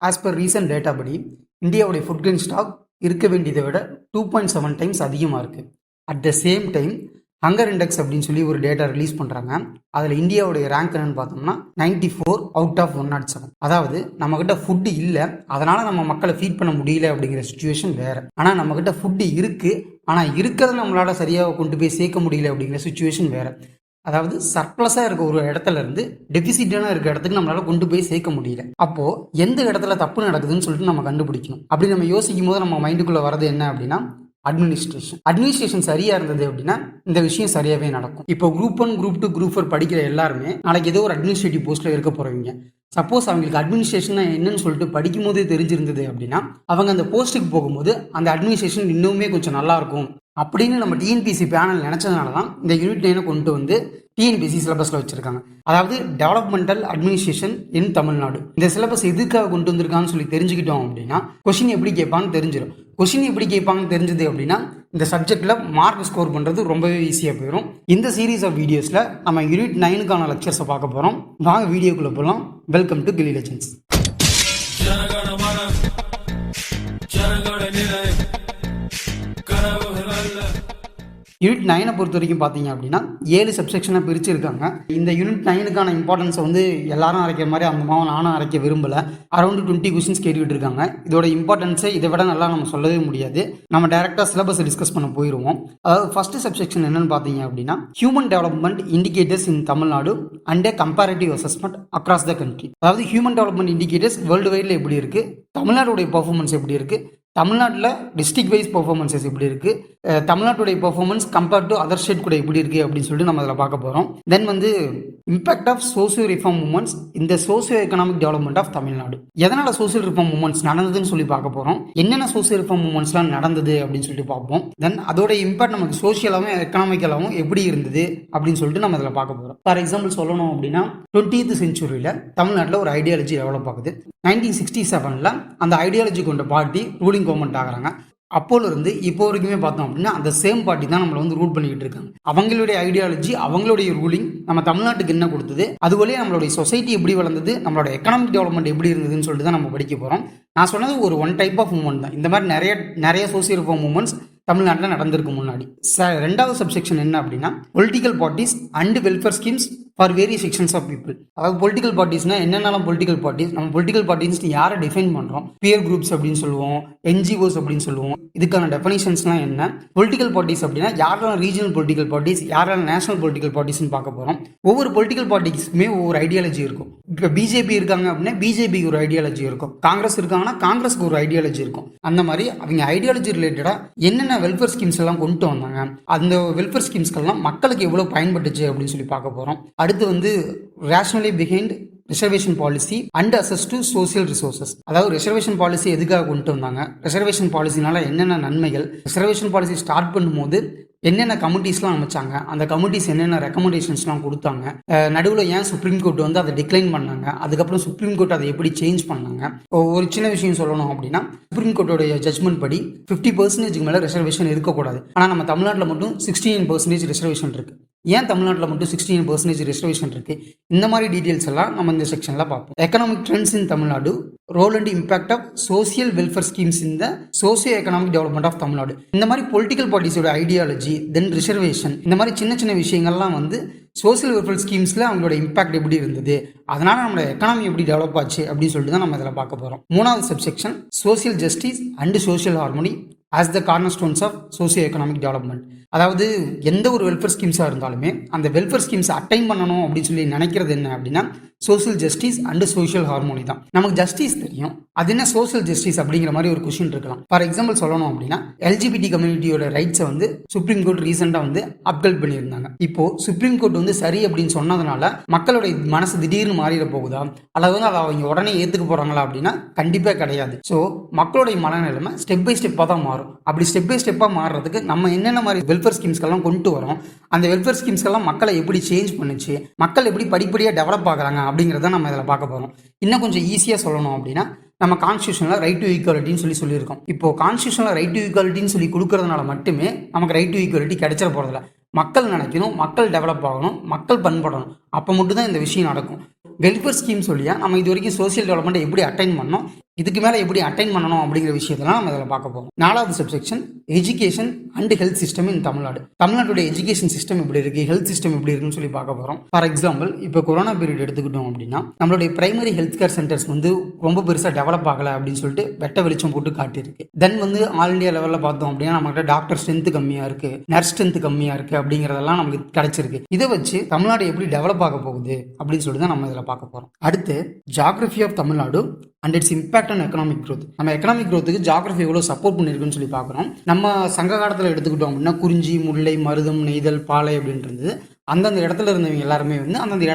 As per recent data படி இந்தியாவுடைய food grain stock இருக்க வேண்டியதை விட 2.7 டைம்ஸ் அதிகமாக இருக்குது. At the same time hunger index அப்படின்னு சொல்லி ஒரு டேட்டா ரிலீஸ் பண்ணுறாங்க. அதில் இந்தியாவுடைய ரேங்க் என்னன்னு பார்த்தோம்னா 94 அவுட் ஆஃப் 107. அதாவது நம்மக்கிட்ட ஃபுட்டு இல்லை, அதனால் நம்ம மக்களை ஃபீட் பண்ண முடியல அப்படிங்கிற சுச்சுவேஷன் வேறு. ஆனால் நம்மக்கிட்ட ஃபுட்டு இருக்குது, ஆனால் இருக்கிறத நம்மளால் சரியாக கொண்டு போய் சேர்க்க முடியல அப்படிங்கிற சுச்சுவேஷன் வேறு. அதாவது சர்ப்ளஸாக இருக்க ஒரு இடத்துல இருந்து டெபிசிட்டான இருக்க இடத்துக்கு நம்மளால கொண்டு போய் சேர்க்க முடியல. அப்போ எந்த இடத்துல தப்பு நடக்குதுன்னு சொல்லிட்டு நம்ம கண்டுபிடிக்கணும். அப்படி நம்ம யோசிக்கும் போது நம்ம மைண்டுக்குள்ள வரது என்ன அப்படின்னா அட்மினிஸ்ட்ரேஷன் சரியா இருந்தது அப்படின்னா இந்த விஷயம் சரியாவே நடக்கும். இப்போ குரூப் 1, குரூப் 2, குரூப் 4 படிக்கிற எல்லாருமே நாளைக்கு ஏதோ ஒரு அட்மினிஸ்ட்ரேட்டிவ் போஸ்ட்ல இருக்க போறவங்க. சப்போஸ் அவங்களுக்கு அட்மினிஸ்ட்ரேஷன் என்னன்னு சொல்லிட்டு படிக்கும் போதே தெரிஞ்சிருந்தது அப்படின்னா அவங்க அந்த போஸ்ட்டுக்கு போகும்போது அந்த அட்மினிஸ்ட்ரேஷன் இன்னுமே கொஞ்சம் நல்லா இருக்கும் அப்படின்னு நம்ம டிஎன்பிசி பேனல் நினைச்சதுனால தான் இந்த யூனிட் 9 கொண்டு வந்து டிஎன்பிசி சிலபஸ்ல வச்சிருக்காங்க. அதாவது டெவலப்மெண்டல் அட்மினிஸ்ட்ரேஷன் இன் தமிழ்நாடு. இந்த சிலபஸ் எதுக்காக கொண்டு வந்திருக்கான்னு சொல்லி தெரிஞ்சுக்கிட்டோம் அப்படின்னா கொஸ்டின் எப்படி கேட்பான்னு தெரிஞ்சிடும். கொஸ்டின் எப்படி கேட்பாங்கன்னு தெரிஞ்சது அப்படின்னா இந்த சப்ஜெக்ட்ல மார்க் ஸ்கோர் பண்றது ரொம்பவே ஈஸியாக போயிடும். இந்த சீரீஸ் ஆஃப் வீடியோஸ்ல நம்ம யூனிட் 9க்கான லெக்சர்ஸை பார்க்க போறோம். வாங்க வீடியோக்குள்ள போகலாம். Welcome to Gilli legends. Unit 9 பொறுத்த வரைக்கும் பார்த்தீங்க அப்படின்னா 7 சப்செக்ஷனாக பிரிச்சிருக்காங்க. இந்த யூனிட் 9க்கான இம்பார்ட்டன்ஸை வந்து எல்லாரும் அரைக்கிற மாதிரி அந்த மாதிரி நானும் அரைக்க விரும்பலை. அரௌண்ட் 20 கொஸ்டின்ஸ் கேட்டுக்கிட்டு இருக்காங்க. இதோட இம்பார்ட்டன்ஸை இதை விட நல்லா நம்ம சொல்லவே முடியாது. நம்ம டைரெக்டாக சிலபஸ் டிஸ்கஸ் பண்ண போயிடுவோம். அதாவது ஃபர்ஸ்ட் சப்செக்ஷன் என்னன்னு பார்த்தீங்க அப்படின்னா human development indicators in Tamil Nadu and comparative assessment across the country. அதாவது ஹியூமன் டெவலப்மெண்ட் இண்டிகேட்டர்ஸ் வேர்ல்டு வைடில் எப்படி இருக்கு, தமிழ்நாடுடைய பர்ஃபார்மன்ஸ் எப்படி இருக்கு, தமிழ்நாட்டில் டிஸ்ட்ரிக்ட் வைஸ் பர்ஃபார்மன்ஸஸ் எப்படி இருக்குது, தமிழ்நாட்டுடைய performance compared to other state கூட எப்படி இருக்குது அப்படின்னு சொல்லிட்டு நம்ம அதில் பார்க்க போகிறோம். தென் வந்து impact of socio reform movements இந்த socio economic development of Tamil Nadu. எதனால் சோசியல் ரிஃபார்ம் மூவ்மெண்ட்ஸ் நடந்ததுன்னு சொல்லி பார்க்க போகிறோம். என்னென்ன சோசியோ ரிஃபார்ம் மூவ்மெண்ட்ஸ்லாம் நடந்தது அப்படின்னு சொல்லிட்டு பார்ப்போம். தென் அதோட இம்பாக்ட் நமக்கு சோசியலாகவும் எக்கனாமிக்கலாகவும் எப்படி இருந்தது அப்படின்னு சொல்லிட்டு நம்ம அதில் பார்க்க போகிறோம். ஃபார் எக்ஸாம்பிள் சொல்லணும் அப்படின்னா 20th செஞ்சுரியில் தமிழ்நாட்டில் ஒரு ஐடியாலஜி டெவலப் ஆகுது. 1967 அந்த ஐடியாலஜி கொண்ட பார்ட்டி ரூலிங் கவர்மெண்ட் ஆகிறாங்க. அப்போல இருந்து இப்போ வரைக்குமே பார்த்தோம் அப்படின்னா அந்த சேம் பார்ட்டி தான் நம்மளை வந்து ரூல் பண்ணிக்கிட்டு இருக்காங்க. அவங்களுடைய ஐடியாலஜி, அவங்களுடைய ரூலிங் நம்ம தமிழ்நாட்டுக்கு என்ன கொடுத்தது, அதுவரையே நம்மளுடைய சொசைட்டி எப்படி வளர்ந்தது, நம்மளோட எக்கனாமிக் டெவலப்மெண்ட் எப்படி இருந்ததுன்னு சொல்லிட்டு தான் நம்ம படிக்க போகிறோம். நான் சொன்னது ஒரு ஒன் டைப் ஆஃப் மூவ்மெண்ட் தான். இந்த மாதிரி நிறைய சோசியல் ரிஃபார்ம் மூவ்மெண்ட்ஸ் தமிழ்நாட்டில் நடந்திருக்கு முன்னாடி. ரெண்டாவது சப்செக்ஷன் என்ன அப்படின்னா political parties and welfare schemes for various sections of people. அதாவது பொலிட்டிக்கல் பார்ட்டிஸ்னா என்னென்னலாம் பொலிட்டிக்கல் பார்ட்டிஸ், நம்ம பொலிட்டிக்கல் பார்ட்டிஸ் யாரை டிஃபைன் பண்ணுறோம், பியர் குரூப்ஸ் அப்படின்னு சொல்லுவோம், என்ஜிஓஸ் அப்படின்னு சொல்லுவோம். இதுக்கான டெஃபனிஷன்ஸ்லாம் என்ன, பொலிட்டிக்கல் பார்ட்டிஸ் அப்படின்னா யாரெல்லாம் ரீஜனல் பொலிட்டிக்கல் பார்ட்டிஸ், யாரெல்லாம் நேஷனல் பொலிட்டிக்கல் பார்ட்டிஸ்னு பார்க்க போகிறோம். ஒவ்வொரு பொலிட்டிக்கல் பார்ட்டிஸ்க்குமே ஒவ்வொரு ஐடியாலஜி இருக்கும். இப்போ பிஜேபி இருக்காங்க அப்படின்னா பிஜேபிக்கு ஒரு ஐடியாலஜி இருக்கும், காங்கிரஸ் இருக்காங்கன்னா காங்கிரஸ்க்கு ஒரு ஐடியாலஜி இருக்கும். அந்த மாதிரி அவங்க ஐடியாலஜி ரிலேட்டடாக என்னென்ன வெல்ஃபேர் ஸ்கீம்ஸ் எல்லாம் கொண்டு வந்தாங்க, அந்த வெல்ஃபேர் ஸ்கீம்ஸ்க்கெல்லாம் மக்களுக்கு எவ்வளோ பயன்பட்டுச்சு அப்படின்னு சொல்லி பார்க்க போகிறோம். அடுத்து வந்து rationale behind reservation policy and access to social resources. அதாவது ரிசர்வேஷன் பாலிசி எதுக்காக கொண்டு வந்தாங்க, ரிசர்வேஷன் பாலிசினால என்னென்ன நன்மைகள், ரிசர்வேஷன் பாலிசி ஸ்டார்ட் பண்ணும்போது என்னென்ன கமிட்டிஸ்லாம் அமைச்சாங்க, அந்த கமிட்டிஸ் என்னென்ன ரெக்கமெண்டேஷன்ஸ்லாம் கொடுத்தாங்க, நடுவில் ஏன் சுப்ரீம் கோர்ட் வந்து அதை டிக்ளைன் பண்ணாங்க, அதுக்கப்புறம் சுப்ரீம் கோர்ட் அதை எப்படி சேஞ்ச் பண்ணாங்க. ஒரு சின்ன விஷயம் சொல்லணும் அப்படின்னா சுப்ரீம் கோர்ட்டோடைய ஜட்மெண்ட் படி 50% மேலே ரிசர்வேஷன் இருக்கக்கூடாது. ஆனால் நம்ம தமிழ்நாட்டில் மட்டும் 69% ரிசர்வேஷன் இருக்கு. ஏன் தமிழ்நாட்டில் மட்டும் 69% ரிசர்வேஷன் இருக்கு, இந்த மாதிரி டீடைல்ஸ் எல்லாம் நம்ம இந்த செக்ஷன்ல பார்ப்போம். Economic trends in Tamil Nadu, role and impact of social welfare schemes in the socio economic development of Tamil Nadu. இந்த மாதிரி பொலிட்டிக்கல் பார்ட்டிஸோட ஐடியாலஜி, தென் ரிசர்வேஷன், இந்த மாதிரி சின்ன சின்ன விஷயங்கள்லாம் வந்து சோசியல் வெல்ஃபேர் ஸ்கீம்ஸ்ல அவங்களோட இம்பாக்ட் எப்படி இருந்தது, அதனால நம்மளோட எக்கனாமி எப்படி டெவலப் ஆச்சு அப்படின்னு சொல்லிட்டு தான் நம்ம இதில் பார்க்க போகிறோம். மூணாவது subsection social justice and social harmony as the corner stones of socio economic development. அதாவது எந்த ஒரு வெல்ஃபேர் ஸ்கீம்ஸாக இருந்தாலுமே அந்த வெல்ஃபேர் ஸ்கீம்ஸ் அட்டைன் பண்ணணும் அப்படின்னு சொல்லி நினைக்கிறது என்ன அப்படின்னா social justice and social harmony தான். நமக்கு ஜஸ்டிஸ் தெரியும், அது என்ன சோசியல் ஜஸ்டிஸ் அப்படிங்கிற மாதிரி ஒரு கொஸ்டின் இருக்கலாம். ஃபார் எக்ஸாம்பிள் சொல்லணும் அப்படின்னா எல்ஜிபிடி கம்யூனிட்டியோட ரைட்ஸை வந்து சுப்ரீம் கோர்ட் ரீசெண்டாக வந்து அப்கல்ட் பண்ணியிருந்தாங்க. இப்போ சுப்ரீம் கோர்ட் வந்து சரி அப்படின்னு சொன்னதுனால மக்களுடைய மனசு திடீர்னு மாறிட போகுதா, அல்லது வந்து அதை அவங்க உடனே ஏற்றுக்க போறாங்களா அப்படின்னா கண்டிப்பாக கிடையாது. ஸோ மக்களுடைய மனநிலைமை ஸ்டெப் பை ஸ்டெப்பாக தான் மாறும். அப்படி ஸ்டெப் பை ஸ்டெப்பாக மாறுறதுக்கு நம்ம என்னென்ன மாதிரி வெல்ஃபேர் ஸ்கீம்ஸ்க்கெல்லாம் கொண்டு வரோம், அந்த வெல்ஃபேர் ஸ்கீம்ஸ்க்கெல்லாம் மக்களை எப்படி சேஞ்ச் பண்ணுச்சு, மக்கள் எப்படி படிப்படியாக டெவலப் ஆகுறாங்க அப்படிங்கிறத நம்ம இதில் பார்க்க போகிறோம். இன்னும் கொஞ்சம் ஈஸியாக சொல்லணும் அப்படின்னா நம்ம கான்ஸ்டியூஷனில் ரைட் டு ஈக்குவாலிட்டின்னு சொல்லியிருக்கோம். இப்போ கான்ஸ்டியூஷனில் ரைட் டு ஈக்குவாலிட்டின்னு சொல்லி கொடுக்கறதுனால மட்டுமே நமக்கு ரைட் டு ஈக்குவாலிட்டி கிடைச்சிட போகிறதில்ல. மக்கள் நினைக்கணும், மக்கள் டெவலப் ஆகணும், மக்கள் பண்படணும், அப்போ மட்டும் தான் இந்த விஷயம் நடக்கும். வெல்ஃபேர் ஸ்கீம் சொல்லியா நம்ம இது வரைக்கும் சோசியல் டெவலப்மெண்ட் எப்படி அட்டைன் பண்ணோம், இதுக்கு மேலே எப்படி அட்டைன் பண்ணணும் அப்படிங்கிற விஷயத்தெல்லாம் நம்ம இதில் பார்க்க போகிறோம். 4வது subsection education and health system in Tamil Nadu. தமிழ்நாட்டுடைய எஜுகேஷன் சிஸ்டம் எப்படி இருக்குது, ஹெல்த் சிஸ்டம் எப்படி இருக்குன்னு சொல்லி பார்க்க போகிறோம். ஃபார் எக்ஸாம்பிள், இப்போ கொரோனா பீரியட் எடுத்துக்கிட்டோம் அப்படின்னா நம்மளுடைய பிரைமரி ஹெல்த் கேர் சென்டர்ஸ் வந்து ரொம்ப பெருசாக டெவலப் ஆகலை அப்படின்னு சொல்லிட்டு வெட்ட வெளிச்சம் போட்டு காட்டியிருக்கு. தென் வந்து ஆல் இண்டியா லெவலில் பார்த்தோம் அப்படின்னா நம்மகிட்ட டாக்டர் ஸ்ட்ரென்த் கம்மியாக இருக்குது, நர்ஸ் ஸ்ட்ரென்த் கம்மியாக இருக்குது அப்படிங்கிறதெல்லாம் நமக்கு கிடைச்சிருக்கு. இதை வச்சு தமிழ்நாடு எப்படி டெவலப் ஆக போகுது அப்படின்னு சொல்லிட்டு தான் நம்ம இதில் பார்க்க போகிறோம். அடுத்து geography of Tamil Nadu and its impact on economic growth. நம்ம எக்கனாமிக் க்ரோத்துக்கு ஜியாகிரபி எவ்வளோ சப்போர்ட் பண்ணியிருக்குன்னு சொல்லி பார்க்குறோம். நம்ம சங்க காலத்தில் எடுத்துக்கிட்டோம் அப்படின்னா குறிஞ்சி, முல்லை, மருதம், நெய்தல், பாலை அப்படின்றது அந்தந்த இடத்துல இருந்தவங்க எல்லாருமே வந்து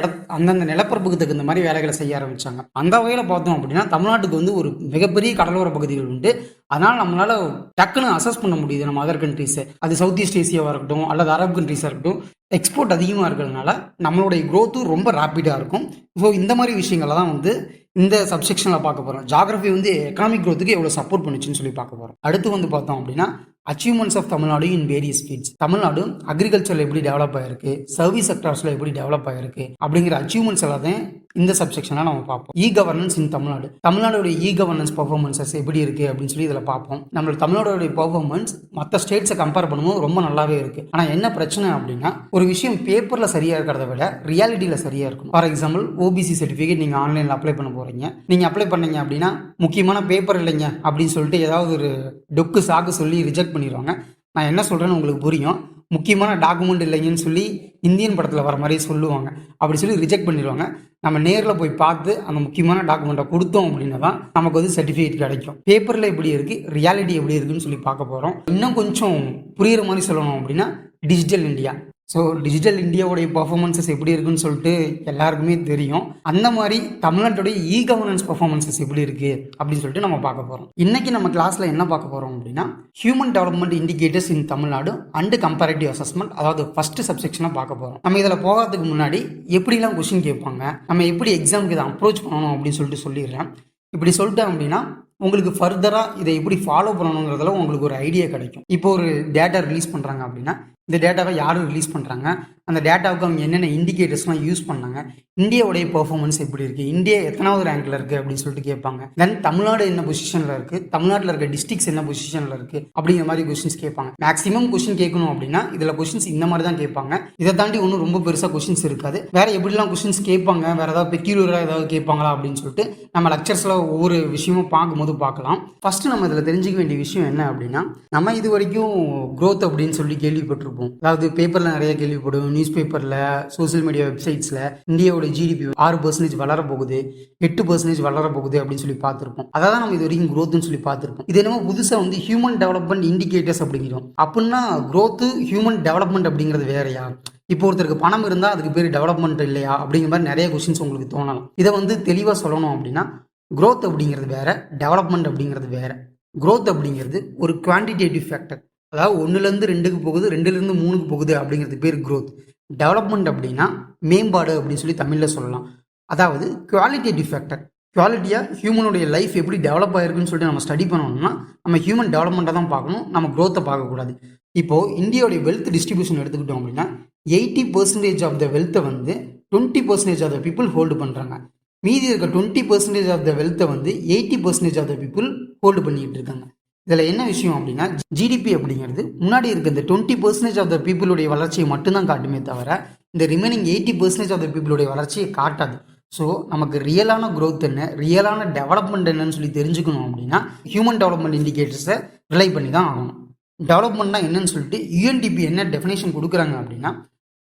அந்தந்த நிலப்பரப்புக்கு தகுந்த மாதிரி வேலைகளை செய்ய ஆரம்பிச்சாங்க. அந்த வகையில் பார்த்தோம் அப்படின்னா தமிழ்நாட்டுக்கு வந்து ஒரு மிகப்பெரிய கடலோர பகுதிகள் உண்டு. அதனால் நம்மளால டக்குன்னு அசஸ் பண்ண முடியுது நம்ம அதர் கண்ட்ரீஸை. அது சவுத் ஈஸ்ட் ஏசியாவாக இருக்கட்டும் அல்லது அரபு கண்ட்ரீஸாக இருக்கட்டும், எக்ஸ்போர்ட் அதிகமாக இருக்கிறதுனால நம்மளுடைய க்ரோத்தும் ரொம்ப ரேப்பிடாக இருக்கும். ஸோ இந்த மாதிரி விஷயங்களை தான் வந்து இந்த சப்செக்ஷனில் பார்க்க போகிறோம். ஜியாகிரபி வந்து எக்கனாமிக் க்ரோத்துக்கு எவ்வளோ சப்போர்ட் பண்ணுச்சுன்னு சொல்லி பார்க்க போகிறோம். அடுத்து வந்து பார்த்தோம் அப்படின்னா achievements of Tamil Nadu in various fields. Tamil Nadu அக்ரிகல்ச்சரில் எப்படி டெவலப் ஆகிருக்கு, சர்வீஸ் செக்டர்ஸில் எப்படி டெவலப் ஆகிருக்கு அப்படிங்கிற அச்சீவ்மெண்ட்ஸ் எல்லாத்தையும் இந்த செக்ஷனில் நம்ம பார்ப்போம். E governance in Tamil Nadu. தமிழ்நாடுடைய இ கவர்னன்ஸ் பர்ஃபார்மன்ஸஸ் எப்படி இருக்குது அப்படின்னு சொல்லி இதில் பார்ப்போம். நம்மளோட தமிழ்நாடுடைய பர்ஃபார்மன்ஸ் மற்ற ஸ்டேட்ஸை கம்பேர் பண்ணும்போது ரொம்ப நல்லாவே இருக்குது. ஆனால் என்ன பிரச்சனை அப்படின்னா ஒரு விஷயம் பேப்பரில் சரியாக இருக்கிறத விட ரியாலிட்டியில் சரியாக இருக்கும். ஃபார் எக்ஸாம்பிள், ஓபிசி சர்டிஃபிகேட் நீங்கள் ஆன்லைனில் அப்ளை பண்ண போகிறீங்க. நீங்கள் அப்ளை பண்ணீங்க அப்படின்னா முக்கியமான பேப்பர் இல்லைங்க அப்படின்னு சொல்லிட்டு ஏதாவது ஒரு டொக்கு சாக்கு சொல்லி ரிஜெக்ட் பண்ணிடுவாங்க. நான் என்ன சொல்கிறேன்னு உங்களுக்கு புரியும். முக்கியமான டாக்குமெண்ட் இல்லைங்கன்னு சொல்லி இந்தியன் படத்தில் வர மாதிரி சொல்லுவாங்க. அப்படி சொல்லி ரிஜெக்ட் பண்ணிடுவாங்க. நம்ம நேரில் போய் பார்த்து அந்த முக்கியமான டாக்குமெண்ட்டை கொடுத்தோம் அப்படின்னா தான் நமக்கு வந்து சர்டிஃபிகேட் கிடைக்கும். பேப்பரில் எப்படி இருக்குது, ரியாலிட்டி எப்படி இருக்குன்னு சொல்லி பார்க்க போகிறோம். இன்னும் கொஞ்சம் புரிகிற மாதிரி சொல்லணும் அப்படின்னா டிஜிட்டல் இந்தியா. ஸோ டிஜிட்டல் இந்தியாவுடைய பர்ஃபார்மன்ஸஸ் எப்படி இருக்குன்னு சொல்லிட்டு எல்லாருக்குமே தெரியும். அந்த மாதிரி தமிழ்நாட்டுடைய இ கவர்னன்ஸ் பர்ஃபார்மன்ஸஸ் எப்படி இருக்குது அப்படின்னு சொல்லிட்டு நம்ம பார்க்க போகிறோம். இன்றைக்கி நம்ம கிளாஸில் என்ன பார்க்க போகிறோம் அப்படின்னா human development indicators in Tamil Nadu and comparative assessment, அதாவது ஃபர்ஸ்ட் சப்செக்ஷனாக பார்க்க போகிறோம். நம்ம இதில் போகிறதுக்கு முன்னாடி எப்படிலாம் கொஸ்டின் கேட்பாங்க, நம்ம எப்படி எக்ஸாமுக்கு இதை அப்ரோச் பண்ணணும் அப்படின்னு சொல்லிட்டு சொல்லிடுறேன். இப்படி சொல்லிட்டேன் அப்படின்னா உங்களுக்கு ஃபர்தராக இதை எப்படி ஃபாலோ பண்ணணுங்கிறதுல உங்களுக்கு ஒரு ஐடியா கிடைக்கும். இப்போ ஒரு டேட்டா ரிலீஸ் பண்ணுறாங்க அப்படின்னா இந்த டேட்டாவை யாரும் ரிலீஸ் பண்ணுறாங்க, அந்த டேட்டாவுக்கு அவங்க என்னென்ன இண்டிகேட்டர்ஸ்லாம் யூஸ் பண்ணாங்க, இந்தியாவுடைய பெர்ஃபார்மன்ஸ் எப்படி இருக்குது, இந்தியா எத்தனாவது ரேங்க்ல இருக்குது அப்படின்னு சொல்லிட்டு கேட்பாங்க. தென் தமிழ்நாடு என்ன பொசிஷனில் இருக்குது, தமிழ்நாட்டில் இருக்க டிஸ்ட்ரிக்ஸ் என்ன பொசிஷனில் இருக்குது அப்படிங்கிற மாதிரி கொஸ்டின்ஸ் கேட்பாங்க. மேக்ஸிமம் கொஸ்டின் கேட்கணும் அப்படின்னா இதில் கொஸ்டின்ஸ் இந்த மாதிரி தான் கேட்பாங்க. இதை தாண்டி ஒன்றும் ரொம்ப பெருசாக கொஸ்டின்ஸ் இருக்காது. வேறு எப்படிலாம் கொஸ்டின்ஸ் கேட்பாங்க, வேறு ஏதாவது பெக்யூலராக ஏதாவது கேட்பாங்களா அப்படின்னு சொல்லிட்டு நம்ம லெக்சர்ஸில் ஒவ்வொரு விஷயமும் பார்க்கும்போது பார்க்கலாம். ஃபர்ஸ்ட் நம்ம இதில் தெரிஞ்சுக்க வேண்டிய விஷயம் என்ன அப்படின்னா நம்ம இது வரைக்கும் க்ரோத் அப்படின்னு சொல்லி கேள்விப்பட்டிருப்போம். அதாவது பேப்பர்ல நிறைய கேள்விப்படும், நியூஸ் பேப்பர்ல, சோசியல் மீடியா வெப்சைட்ஸ்ல இந்தியாவோட ஜிடிபி 6% வளர போகுது, 8% வளர போகுது அப்படின்னு சொல்லி பார்த்துருப்போம். அதான் நம்ம இது வரைக்கும் க்ரோத்னு சொல்லி பார்த்துருப்போம். இது என்னமோ புதுசாக வந்து ஹியூமன் டெவலப்மெண்ட் இண்டிகேட்டர்ஸ் அப்படிங்கிறோம். அப்படின்னா க்ரோத்து ஹியூமன் டெவலப்மெண்ட் அப்படிங்கிறது வேறையா? இப்போ ஒருத்தருக்கு பணம் இருந்தால் அதுக்கு பேர் டெவலப்மெண்ட் இல்லையா அப்படிங்கிற மாதிரி நிறைய கொஸ்டின்ஸ் உங்களுக்கு தோணலாம். இதை வந்து தெளிவாக சொல்லணும் அப்படின்னா க்ரோத் அப்படிங்கிறது வேற, டெவலப்மெண்ட் அப்படிங்கிறது வேற. க்ரோத் அப்படிங்கிறது ஒரு குவான்டிடேட்டிவ் ஃபேக்டர், அதாவது 1லேருந்து 2க்கு போகுது, 2லேருந்து 3க்கு போகுது அப்படிங்கிறது பேர் க்ரோத். டெவலப்மெண்ட் அப்படின்னா மேம்பாடு அப்படின்னு சொல்லி தமிழில் சொல்லலாம். அதாவது குவாலிட்டேட்டிவ் ஃபேக்டர், குவாலிட்டியாக ஹியூமனுடைய லைஃப் எப்படி டெவலப் ஆகிருக்குன்னு சொல்லிட்டு நம்ம ஸ்டடி பண்ணணும்னா நம்ம ஹியூமன் டெவலப்மெண்ட்டை தான் பார்க்கணும், நம்ம க்ரோத்தை பார்க்கக்கூடாது. இப்போது இந்தியாவுடைய வெல்த் டிஸ்ட்ரிபியூஷன் எடுத்துக்கிட்டோம் அப்படின்னா 80% ஆஃப் த வெல்த்தை வந்து 20% ஆஃப் த பீப்புள் ஹோல்டு பண்ணுறாங்க. மீதி இருக்க 20% ஆஃப் த வெல்த்தை வந்து 80% ஆஃப் த பீப்புள் ஹோல்டு பண்ணிக்கிட்டு இருக்காங்க. இதில் என்ன விஷயம் அப்படின்னா ஜிடிபி அப்படிங்கிறது முன்னாடி இருக்க இந்த 20% ஆஃப் த பீப்புளுடைய வளர்ச்சியை மட்டும்தான் காட்டுமே தவிர இந்த ரிமைனிங் 80% ஆஃப் த பீப்புளுடைய வளர்ச்சியை காட்டாது. ஸோ நமக்கு ரியலான க்ரோத் என்ன, ரியலான டெவலப்மெண்ட் என்னன்னு சொல்லி தெரிஞ்சுக்கணும் அப்படின்னா ஹியூமன் டெவலப்மெண்ட் இண்டிகேட்டர்ஸை ரிலை பண்ணி தான் ஆகணும். டெவலப்மெண்ட்னா என்னன்னு சொல்லிட்டு யூஎன்டிபி என்ன டெஃபினேஷன் கொடுக்குறாங்க அப்படின்னா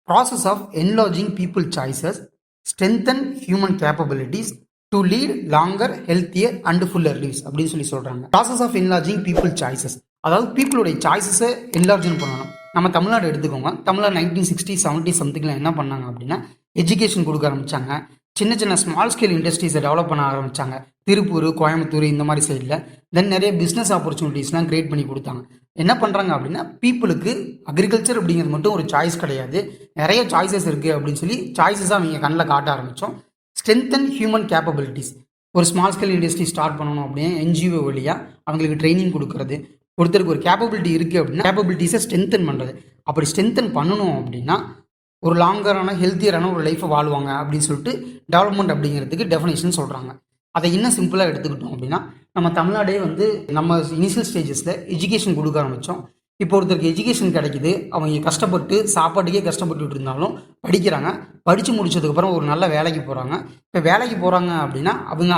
process of enlarging people choices, strengthen human capabilities to lead longer, healthier and fuller lives அப்படின்னு சொல்லி சொல்கிறாங்க. Process of enlarging people choices, அதாவது பீப்புளுடைய சாய்ஸஸை என்லார்ஜன் பண்ணணும். நம்ம தமிழ்நாடு எடுத்துக்கோங்க. தமிழ்நாடு 1960, 70 சம்திங்கில் என்ன பண்ணாங்க அப்படின்னா எஜுகேஷன் கொடுக்க ஆரம்பித்தாங்க. சின்ன சின்ன ஸ்மால் ஸ்கேல் இண்டஸ்ட்ரீஸை டெவலப் பண்ண ஆரம்பித்தாங்க. திருப்பூர், கோயம்புத்தூர் இந்த மாதிரி சைடில். தென் நிறைய பிஸ்னஸ் ஆப்பர்ச்சுனிட்டிஸ்லாம் க்ரியேட் பண்ணி கொடுத்தாங்க. என்ன பண்ணுறாங்க அப்படின்னா பீப்புளுக்கு அக்ரிகல்ச்சர் அப்படிங்கிறது மட்டும் ஒரு சாய்ஸ் கிடையாது, நிறைய சாய்ஸஸ் இருக்குது அப்படின்னு சொல்லி சாய்ஸஸாக அவங்க கண்ணில் காட்ட ஆரம்பித்தோம். ஸ்ட்ரென்தன் ஹியூமன் கேப்பபிலிட்டிஸ், ஒரு ஸ்மால் ஸ்கேல் இண்டஸ்ட்ரி ஸ்டார்ட் பண்ணணும் அப்படின்னு என்ஜிஓ வழியாக அவங்களுக்கு ட்ரைனிங் கொடுக்கறது. ஒருத்தருக்கு ஒரு கேப்பபிலிட்டி இருக்குது அப்படின்னா கேப்பபிலிட்டிஸை ஸ்ட்ரென்தன் பண்ணுறது. அப்படி ஸ்ட்ரென்தன் பண்ணணும் அப்படின்னா ஒரு லாங்கரான ஹெல்த்தியரான ஒரு லைஃப்பை வாழ்வாங்க அப்படின்னு சொல்லிட்டு டெவலப்மெண்ட் அப்படிங்கிறதுக்கு டெஃபினேஷன் சொல்கிறாங்க. அதை இன்னும் சிம்பிளாக எடுத்துக்கிட்டோம் அப்படின்னா நம்ம தமிழ்நாடே வந்து நம்ம இனிஷியல் ஸ்டேஜஸில் எஜுகேஷன் கொடுக்க ஆரம்பித்தோம். இப்போ ஒருத்தருக்கு எஜுகேஷன் கிடைக்குது, அவங்க கஷ்டப்பட்டு சாப்பாட்டுக்கே கஷ்டப்பட்டுட்டு இருந்தாலும் படிக்கிறாங்க. படித்து முடிச்சதுக்கப்புறம் ஒரு நல்ல வேலைக்கு போகிறாங்க. இப்போ வேலைக்கு போகிறாங்க அப்படின்னா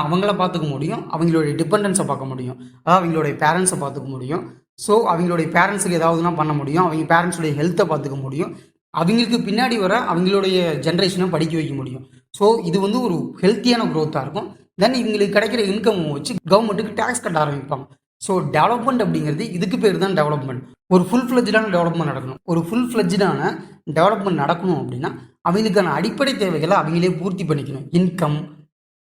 அவங்கள பார்த்துக்க முடியும், அவங்களுடைய டிபெண்டன்ஸை பார்க்க முடியும், அதாவது அவங்களுடைய பேரண்ட்ஸை பார்த்துக்க முடியும். ஸோ அவங்களுடைய பேரண்ட்ஸுக்கு ஏதாவதுனா பண்ண முடியும், அவங்க பேரண்ட்ஸுடைய ஹெல்த்தை பார்த்துக்க முடியும், அவங்களுக்கு பின்னாடி வர அவங்களுடைய ஜென்ரேஷனை படிக்க வைக்க முடியும். ஸோ இது வந்து ஒரு ஹெல்த்தியான க்ரோத்தாக இருக்கும். தென் இவங்களுக்கு கிடைக்கிற இன்கம் வச்சு கவர்மெண்ட்டுக்கு டேக்ஸ் கட்ட ஆரம்பிப்பாங்க. ஸோ டெவலப்மெண்ட் அப்படிங்கிறது இதுக்கு பேர் தான் டெவலப்மெண்ட். ஒரு ஃபுல் ஃப்ளெஜ்டான டெவலப்மெண்ட் நடக்கணும். ஒரு ஃபுல் ஃப்ளெஜ்டான டெவலப்மெண்ட் நடக்கணும் அப்படின்னா அவங்களுக்கான அடிப்படை தேவைகளை அவங்களே பூர்த்தி பண்ணிக்கணும். இன்கம்,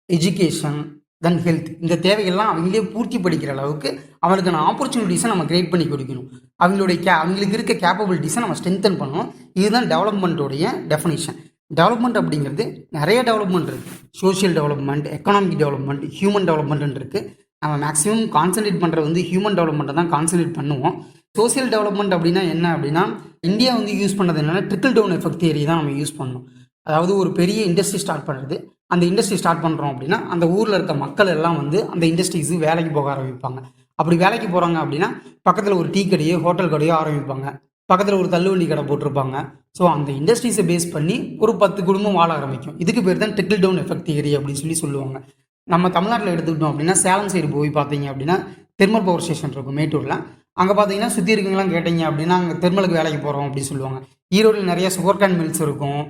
எஜுகேஷன், தென் ஹெல்த், இந்த தேவைகள்லாம் அவங்களே பூர்த்தி படிக்கிற அளவுக்கு அவங்களுக்கான ஆப்பர்ச்சுனிட்டிஸை நம்ம கிரியேட் பண்ணி கொடுக்கணும். அவங்களுக்கு இருக்க கேப்பபிலிட்டிஸை நம்ம ஸ்ட்ரென்தன் பண்ணணும். இதுதான் டெவலப்மெண்ட்டோடைய டெஃபினிஷன். டெவலப்மெண்ட் அப்படிங்கிறது நிறைய டெவலப்மெண்ட் இருக்குது. Social development, economic development, human development இருக்குது. நம்ம மேக்ஸிமம் கான்சன்ட்ரேட் பண்ணுறது வந்து ஹியூமன் டெவலப்மெண்ட்டை தான் கான்சன்ட்ரேட் பண்ணுவோம். சோஷியல் டெவலப்மெண்ட் அப்படின்னா என்ன அப்படின்னா, இந்தியா வந்து யூஸ் பண்ணுறது என்னென்னா ட்ரிக்கிள் டவுன் எஃபெக்ட் தியரி தான் நம்ம யூஸ் பண்ணணும். அதாவது ஒரு பெரிய இண்டஸ்ட்ரி ஸ்டார்ட் பண்ணுறது, அந்த இண்டஸ்ட்ரி ஸ்டார்ட் பண்ணுறோம் அப்படின்னா அந்த ஊரில் இருக்க மக்கள் எல்லாம் வந்து அந்த இண்டஸ்ட்ரீஸுக்கு வேலைக்கு போக ஆரம்பிப்பாங்க. அப்படி வேலைக்கு போகிறாங்க அப்படின்னா பக்கத்தில் ஒரு டீ கடையோ ஹோட்டல் கடையோ ஆரம்பிப்பாங்க, பக்கத்தில் ஒரு தள்ளுவண்டி கடை போட்டிருப்பாங்க. ஸோ அந்த இண்டஸ்ட்ரீஸை பேஸ் பண்ணி ஒரு 10 குடும்பம் வாழ ஆரம்பிக்கும். இதுக்கு பேர் தான் ட்ரிக்கிள் டவுன் எஃபெக்ட் தியரி அப்படின்னு சொல்லுவாங்க. நம்ம தமிழ்நாட்டில் எடுத்துக்கிட்டோம் அப்படின்னா சேலம் சைடு போய் பார்த்தீங்க அப்படின்னா தெர்மல் பவர் ஸ்டேஷன் இருக்கும் மேட்டூரில். அங்கே பார்த்தீங்கன்னா சுற்றி இருக்கவங்களாம் கேட்டீங்க அப்படின்னா அங்கே தெர்மலுக்கு வேலைக்கு போகிறோம் அப்படின்னு சொல்லுவாங்க. ஈரோடில் நிறைய சுகர் கேன் மில்ஸ் இருக்கும்.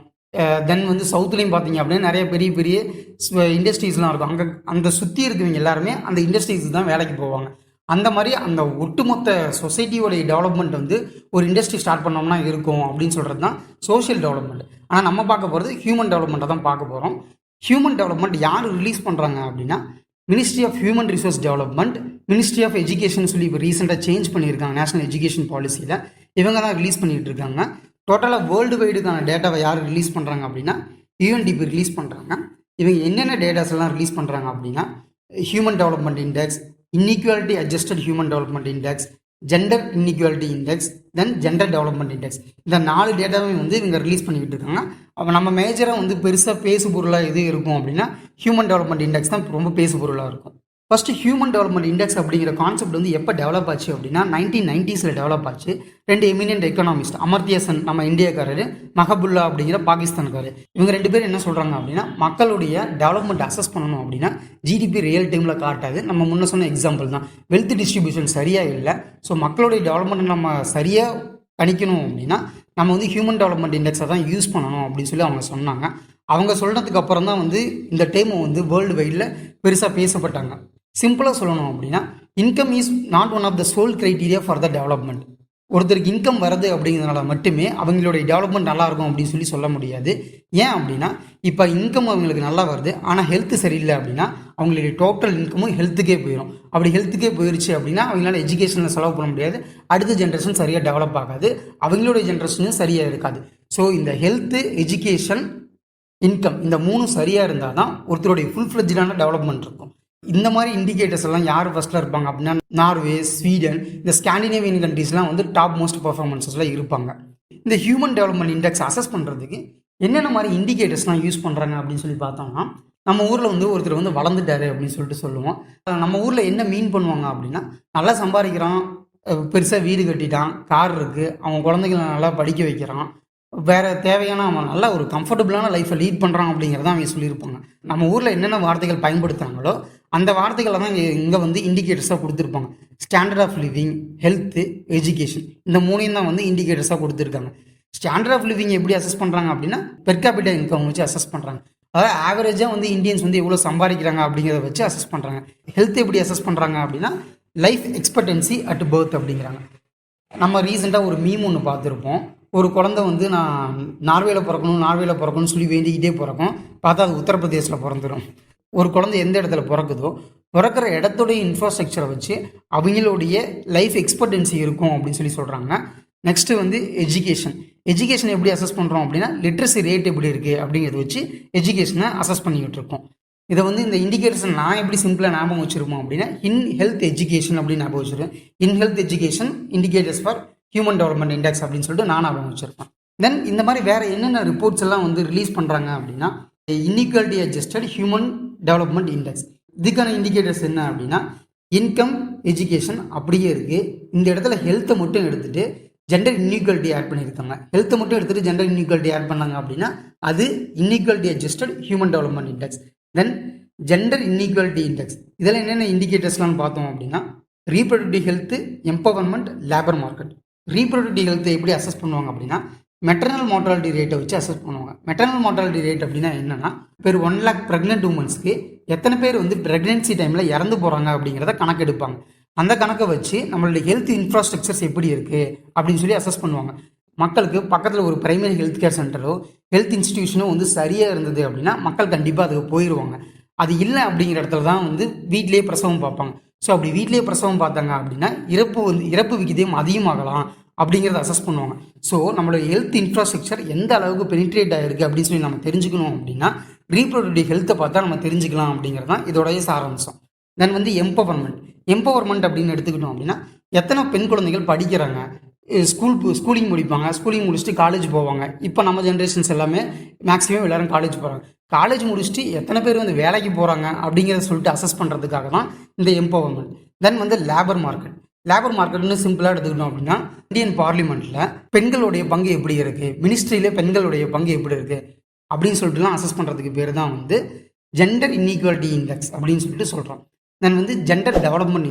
தென் வந்து சவுத்துலேயும் பார்த்தீங்க அப்படின்னா நிறைய பெரிய பெரிய இண்டஸ்ட்ரீஸ்லாம் இருக்கும். அங்கே அந்த சுற்றி இருக்கவங்க எல்லாருமே அந்த இண்டஸ்ட்ரீஸ் தான் வேலைக்கு போவாங்க. அந்த மாதிரி அந்த ஒட்டுமொத்த சொசைட்டியோடைய டெவலப்மெண்ட் வந்து ஒரு இண்டஸ்ட்ரி ஸ்டார்ட் பண்ணோம்னா இருக்கும் அப்படின்னு சொல்கிறது தான் சோஷியல் டெவலப்மெண்ட். ஆனால் நம்ம பார்க்க போகிறது ஹியூமன் டெவலப்மெண்ட்டை தான் பார்க்க போகிறோம். ஹியூமன் டெவலப்மெண்ட் யார் ரிலீஸ் பண்ணுறாங்க அப்படின்னா ministry of human resource development, ministry of education சொல்லி இப்போ ரீசெண்டாக சேஞ்ச் பண்ணியிருக்காங்க நேஷனல் எஜுகேஷன் பாலிசியில். இவங்க தான் ரிலீஸ் பண்ணிகிட்டு இருக்காங்க. டோட்டலாக வேர்ல்டு வைடுக்கான டேட்டாவை யார் ரிலீஸ் பண்ணுறாங்க அப்படின்னா UNDP ரிலீஸ் பண்ணுறாங்க. இவங்க என்னென்ன டேட்டாஸ் எல்லாம் ரிலீஸ் பண்ணுறாங்க அப்படின்னா human development index, inequality adjusted human development index, gender inequality index, then gender development index. இந்த 4 டேட்டாவே வந்து இவங்க ரிலீஸ் பண்ணிக்கிட்டு இருக்காங்க. அப்போ நம்ம மேஜராக வந்து பெருசாக பேசு பொருளாக எது இருக்கும் அப்படின்னா ஹியூமன் டெவலப்மெண்ட் இண்டெக்ஸ் தான் ரொம்ப பேசு பொருளாக இருக்கும். ஃபஸ்ட்டு ஹியூமன் டெவலப்மெண்ட் இண்டெக்ஸ் அப்படிங்கிற கான்செப்ட் வந்து எப்போ டெவலப் ஆச்சு அப்படின்னா 1990s டெவலப் ஆச்சு. 2 எமினென்ட் எக்கனாமிஸ்ட், அமர்த்தியா சென் நம்ம இந்தியாக்காரர், மஹபுல்லா அப்படிங்கிற பாகிஸ்தான்காரர், இவங்க 2 பேர் என்ன சொல்கிறாங்க அப்படின்னா மக்களுடைய டெவலப்மெண்ட் அசஸ் பண்ணணும் அப்படின்னா ஜிடிபி ரியல் டைமில் காட்டாது. நம்ம முன்ன சொன்ன எக்ஸாம்பிள் தான், வெல்த் டிஸ்ட்ரிபியூஷன் சரியாக இல்லை. ஸோ மக்களுடைய டெவலப்மெண்ட் நம்ம சரியாக கணிக்கணும் அப்படின்னா நம்ம வந்து ஹியூமன் டெவலப்மெண்ட் இண்டெக்ஸை தான் யூஸ் பண்ணணும் அப்படின்னு சொல்லி அவங்க சொன்னாங்க. அவங்க சொல்கிறதுக்கு அப்புறம் தான் வந்து இந்த டைம் வந்து வேர்ல்டு வைடில் பெருசாக பேசப்பட்டாங்க. சிம்பிளாக சொல்லணும் அப்படின்னா income is not one of the sole criteria for the development. ஒருத்தருக்கு இன்கம் வருது அப்படிங்கிறதுனால மட்டுமே அவங்களுடைய டெவலப்மெண்ட் நல்லாயிருக்கும் அப்படின்னு சொல்லி சொல்ல முடியாது. ஏன் அப்படின்னா இப்போ இன்கம் அவங்களுக்கு நல்லா வருது, ஆனால் ஹெல்த் சரியில்லை அப்படின்னா அவங்களுடைய டோட்டல் இன்கமும் ஹெல்த்துக்கே போயிடும். அப்படி ஹெல்த்துக்கே போயிடுச்சு அப்படின்னா அவங்களால எஜுகேஷனில் செலவு பண்ண முடியாது, அடுத்த ஜென்ரேஷன் சரியாக டெவலப் ஆகாது, அவங்களுடைய ஜென்ரேஷனும் சரியாக இருக்காது. ஸோ இந்த ஹெல்த்து, எஜுகேஷன், இன்கம், இந்த 3 சரியாக இருந்தால் தான் ஒருத்தருடைய ஃபுல் ஃப்ளெஜ்டான டெவலப்மெண்ட் இருக்கும். இந்த மாதிரி இண்டிகேட்டர்ஸ் எல்லாம் யார் ஃபஸ்ட்டில் இருப்பாங்க அப்படின்னா நார்வே, ஸ்வீடன், இந்த ஸ்காண்டினேவியன் கண்ட்ரீஸ்லாம் வந்து டாப் மோஸ்ட் பர்ஃபார்மன்ஸஸில் இருப்பாங்க. இந்த ஹியூமன் டெவலப்மெண்ட் இண்டெக்ஸ் அசஸ் பண்ணுறதுக்கு என்னென்ன மாதிரி இண்டிகேட்டர்ஸ்லாம் யூஸ் பண்ணுறாங்க அப்படின்னு சொல்லி பார்த்தோம்னா நம்ம ஊரில் வந்து ஒருத்தர் வந்து வளர்ந்துட்டாரு அப்படின்னு சொல்லிட்டு சொல்லுவோம். நம்ம ஊரில் என்ன மீன் பண்ணுவாங்க அப்படின்னா நல்லா சம்பாதிக்கிறான், பெருசாக வீடு கட்டிட்டான், கார் இருக்குது, அவன் குழந்தைகளை நல்லா படிக்க வைக்கிறான், வேறு தேவையான அவன் நல்லா ஒரு கம்ஃபர்டபுளான லைஃப்பை லீட் பண்ணுறான் அப்படிங்கிறத அவங்க சொல்லியிருப்பாங்க. நம்ம ஊரில் என்னென்ன வார்த்தைகள் பயன்படுத்துகிறாங்களோ அந்த வார்த்தைகளை தான் இங்கே வந்து இண்டிகேட்டர்ஸாக கொடுத்துருப்பாங்க. Standard of living, health, education, இந்த 3 தான் வந்து இண்டிகேட்டர்ஸாக கொடுத்துருக்காங்க. ஸ்டாண்டர்ட் ஆஃப் லிவிங் எப்படி அசஸ் பண்ணுறாங்க அப்படின்னா பெர் கேபிட்டா இன்கம் வச்சு அசஸ் பண்ணுறாங்க. அதாவது ஆவரேஜாக வந்து இந்தியன்ஸ் வந்து எவ்வளோ சம்பாதிக்கிறாங்க அப்படிங்கிறத வச்சு அசஸ் பண்ணுறாங்க. ஹெல்த் எப்படி அசஸ் பண்ணுறாங்க அப்படின்னா லைஃப் எக்ஸ்பெக்டன்சி அட் பர்த் அப்படிங்கிறாங்க. நம்ம ரீசெண்டாக ஒரு மீம் ஒன்று பார்த்துருப்போம். ஒரு குழந்தை வந்து நான் நார்வேயில் பிறக்கணும்னு சொல்லி வேண்டிக்கிட்டே பிறக்கும், பார்த்தா அது உத்தரப்பிரதேசில் பிறந்துடும். ஒரு குழந்தை எந்த இடத்துல பிறக்குதோ பிறக்கிற இடத்துடைய இன்ஃப்ராஸ்ட்ரக்சரை வச்சு அவங்களுடைய லைஃப் எக்ஸ்பெக்டன்சி இருக்கும் அப்படின்னு சொல்லி சொல்கிறாங்க. நெக்ஸ்ட்டு வந்து எஜுகேஷன் எப்படி அசஸ் பண்ணுறோம் அப்படின்னா லிட்ரஸி ரேட் எப்படி இருக்குது அப்படிங்கிறத வச்சு எஜுகேஷனை அசஸ் பண்ணிக்கிட்டு இருக்கோம். இதை வந்து இந்த இண்டிகேட்டர்ஸ் நான் எப்படி சிம்பிளாக ஞாபகம் வச்சுருப்போம் அப்படின்னா இன் ஹெல்த் எஜுகேஷன் அப்படின்னு ஞாபகம் வச்சுருக்கேன். இன் health education indicators for human development index அப்படின்னு சொல்லிட்டு நான் ஞாபகம் வச்சுருப்பேன். தென் இந்த மாதிரி வேறு என்னென்ன ரிப்போர்ட்ஸ் எல்லாம் வந்து ரிலீஸ் பண்ணுறாங்க அப்படின்னா inequality adjusted human development index. இதுக்கான இண்டிகேட்டர்ஸ் என்ன அப்படின்னா இன்கம், எஜுகேஷன் அப்படியே இருக்குது. இந்த இடத்துல ஹெல்த்தை மட்டும் எடுத்துகிட்டு ஜெண்டர் இன்இக்வாலிட்டி ஆட் பண்ணியிருக்காங்க. ஹெல்த்தை மட்டும் எடுத்துகிட்டு ஜெண்டர் இன்இக்வாலிட்டி ஆட் பண்ணாங்க அப்படின்னா அது inequality adjusted human development index. Then gender inequality index இதில் என்னென்ன இண்டிகேட்டர்ஸ்லாம் பார்த்தோம் அப்படின்னா reproductive health, empowerment, labour market. Reproductive ஹெல்த்தை எப்படி அசஸ் பண்ணுவாங்க அப்படின்னா மெட்டர்னல் மார்டாலிட்டி ரேட்டை வச்சு அசஸ் பண்ணுவாங்க. மெட்டர்னல் மார்டாலிட்டி ரேட் அப்படின்னா என்னன்னா பேர் 1 lakh ப்ரெக்னென்ட் உமன்ஸ்க்கு எத்தனை பேர் வந்து ப்ரெக்னென்சி டைமில் இறந்து போகிறாங்க அப்படிங்கிறத கணக்கு எடுப்பாங்க. அந்த கணக்கை வச்சு நம்மளுடைய ஹெல்த் இன்ஃப்ராஸ்ட்ரக்சர்ஸ் எப்படி இருக்குது அப்படின்னு சொல்லி அசஸ் பண்ணுவாங்க. மக்களுக்கு பக்கத்தில் ஒரு பிரைமரி ஹெல்த் கேர் சென்டரோ ஹெல்த் இன்ஸ்டிடியூஷனோ வந்து சரியாக இருந்தது அப்படின்னா மக்கள் கண்டிப்பாக அதுக்கு போயிடுவாங்க. அது இல்லை அப்படிங்கிற இடத்துல தான் வந்து வீட்டிலேயே பிரசவம் பார்ப்பாங்க. ஸோ அப்படி வீட்டிலேயே பிரசவம் பார்த்தாங்க அப்படின்னா இறப்பு விகிதம் அதிகமாகலாம் அப்படிங்கிறத அசஸ் பண்ணுவாங்க. ஸோ நம்மளோட ஹெல்த் இன்ஃப்ராஸ்ட்ரக்சர் எந்த அளவுக்கு பெனிட்ரேட் ஆகிருக்கு அப்படின்னு சொல்லி நம்ம தெரிஞ்சுக்கணும் அப்படின்னா ரீப்ரொடக்டிவ் ஹெல்த்தை பார்த்தா நம்ம தெரிஞ்சுக்கலாம் அப்படிங்கிறது தான் இதோடைய சாராம்சம். தென் வந்து எம்பவர்மெண்ட் அப்படின்னு எடுத்துக்கிட்டோம் அப்படின்னா எத்தனை பெண் குழந்தைகள் படிக்கிறாங்க, ஸ்கூலிங் முடிப்பாங்க, ஸ்கூலிங் முடிச்சுட்டு காலேஜ் போவாங்க. இப்போ நம்ம ஜென்ரேஷன்ஸ் எல்லாமே மேக்ஸிமம் எல்லாரும் காலேஜ் போகிறாங்க. காலேஜ் முடிச்சுட்டு எத்தனை பேர் வந்து வேலைக்கு போகிறாங்க அப்படிங்கிறத சொல்லிட்டு அசஸ் பண்ணுறதுக்காக தான் இந்த எம்பவர்மெண்ட். தென் வந்து லேபர் மார்க்கெட்னு சிம்பிளாக எடுத்துக்கிட்டோம் அப்படின்னா இந்தியன் பார்லிமெண்ட்டில் பெண்களுடைய பங்கு எப்படி இருக்குது, மினிஸ்ட்ரியிலே பெண்களுடைய பங்கு எப்படி இருக்குது அப்படின்னு சொல்லிட்டுலாம் அசஸ் பண்ணுறதுக்கு பேர் தான் வந்து ஜெண்டர் இன்இக்வாலிட்டி இண்டெக்ஸ் அப்படின்னு சொல்லிட்டு சொல்கிறோம். தென் வந்து ஜெண்டர் டெவலப்மெண்ட்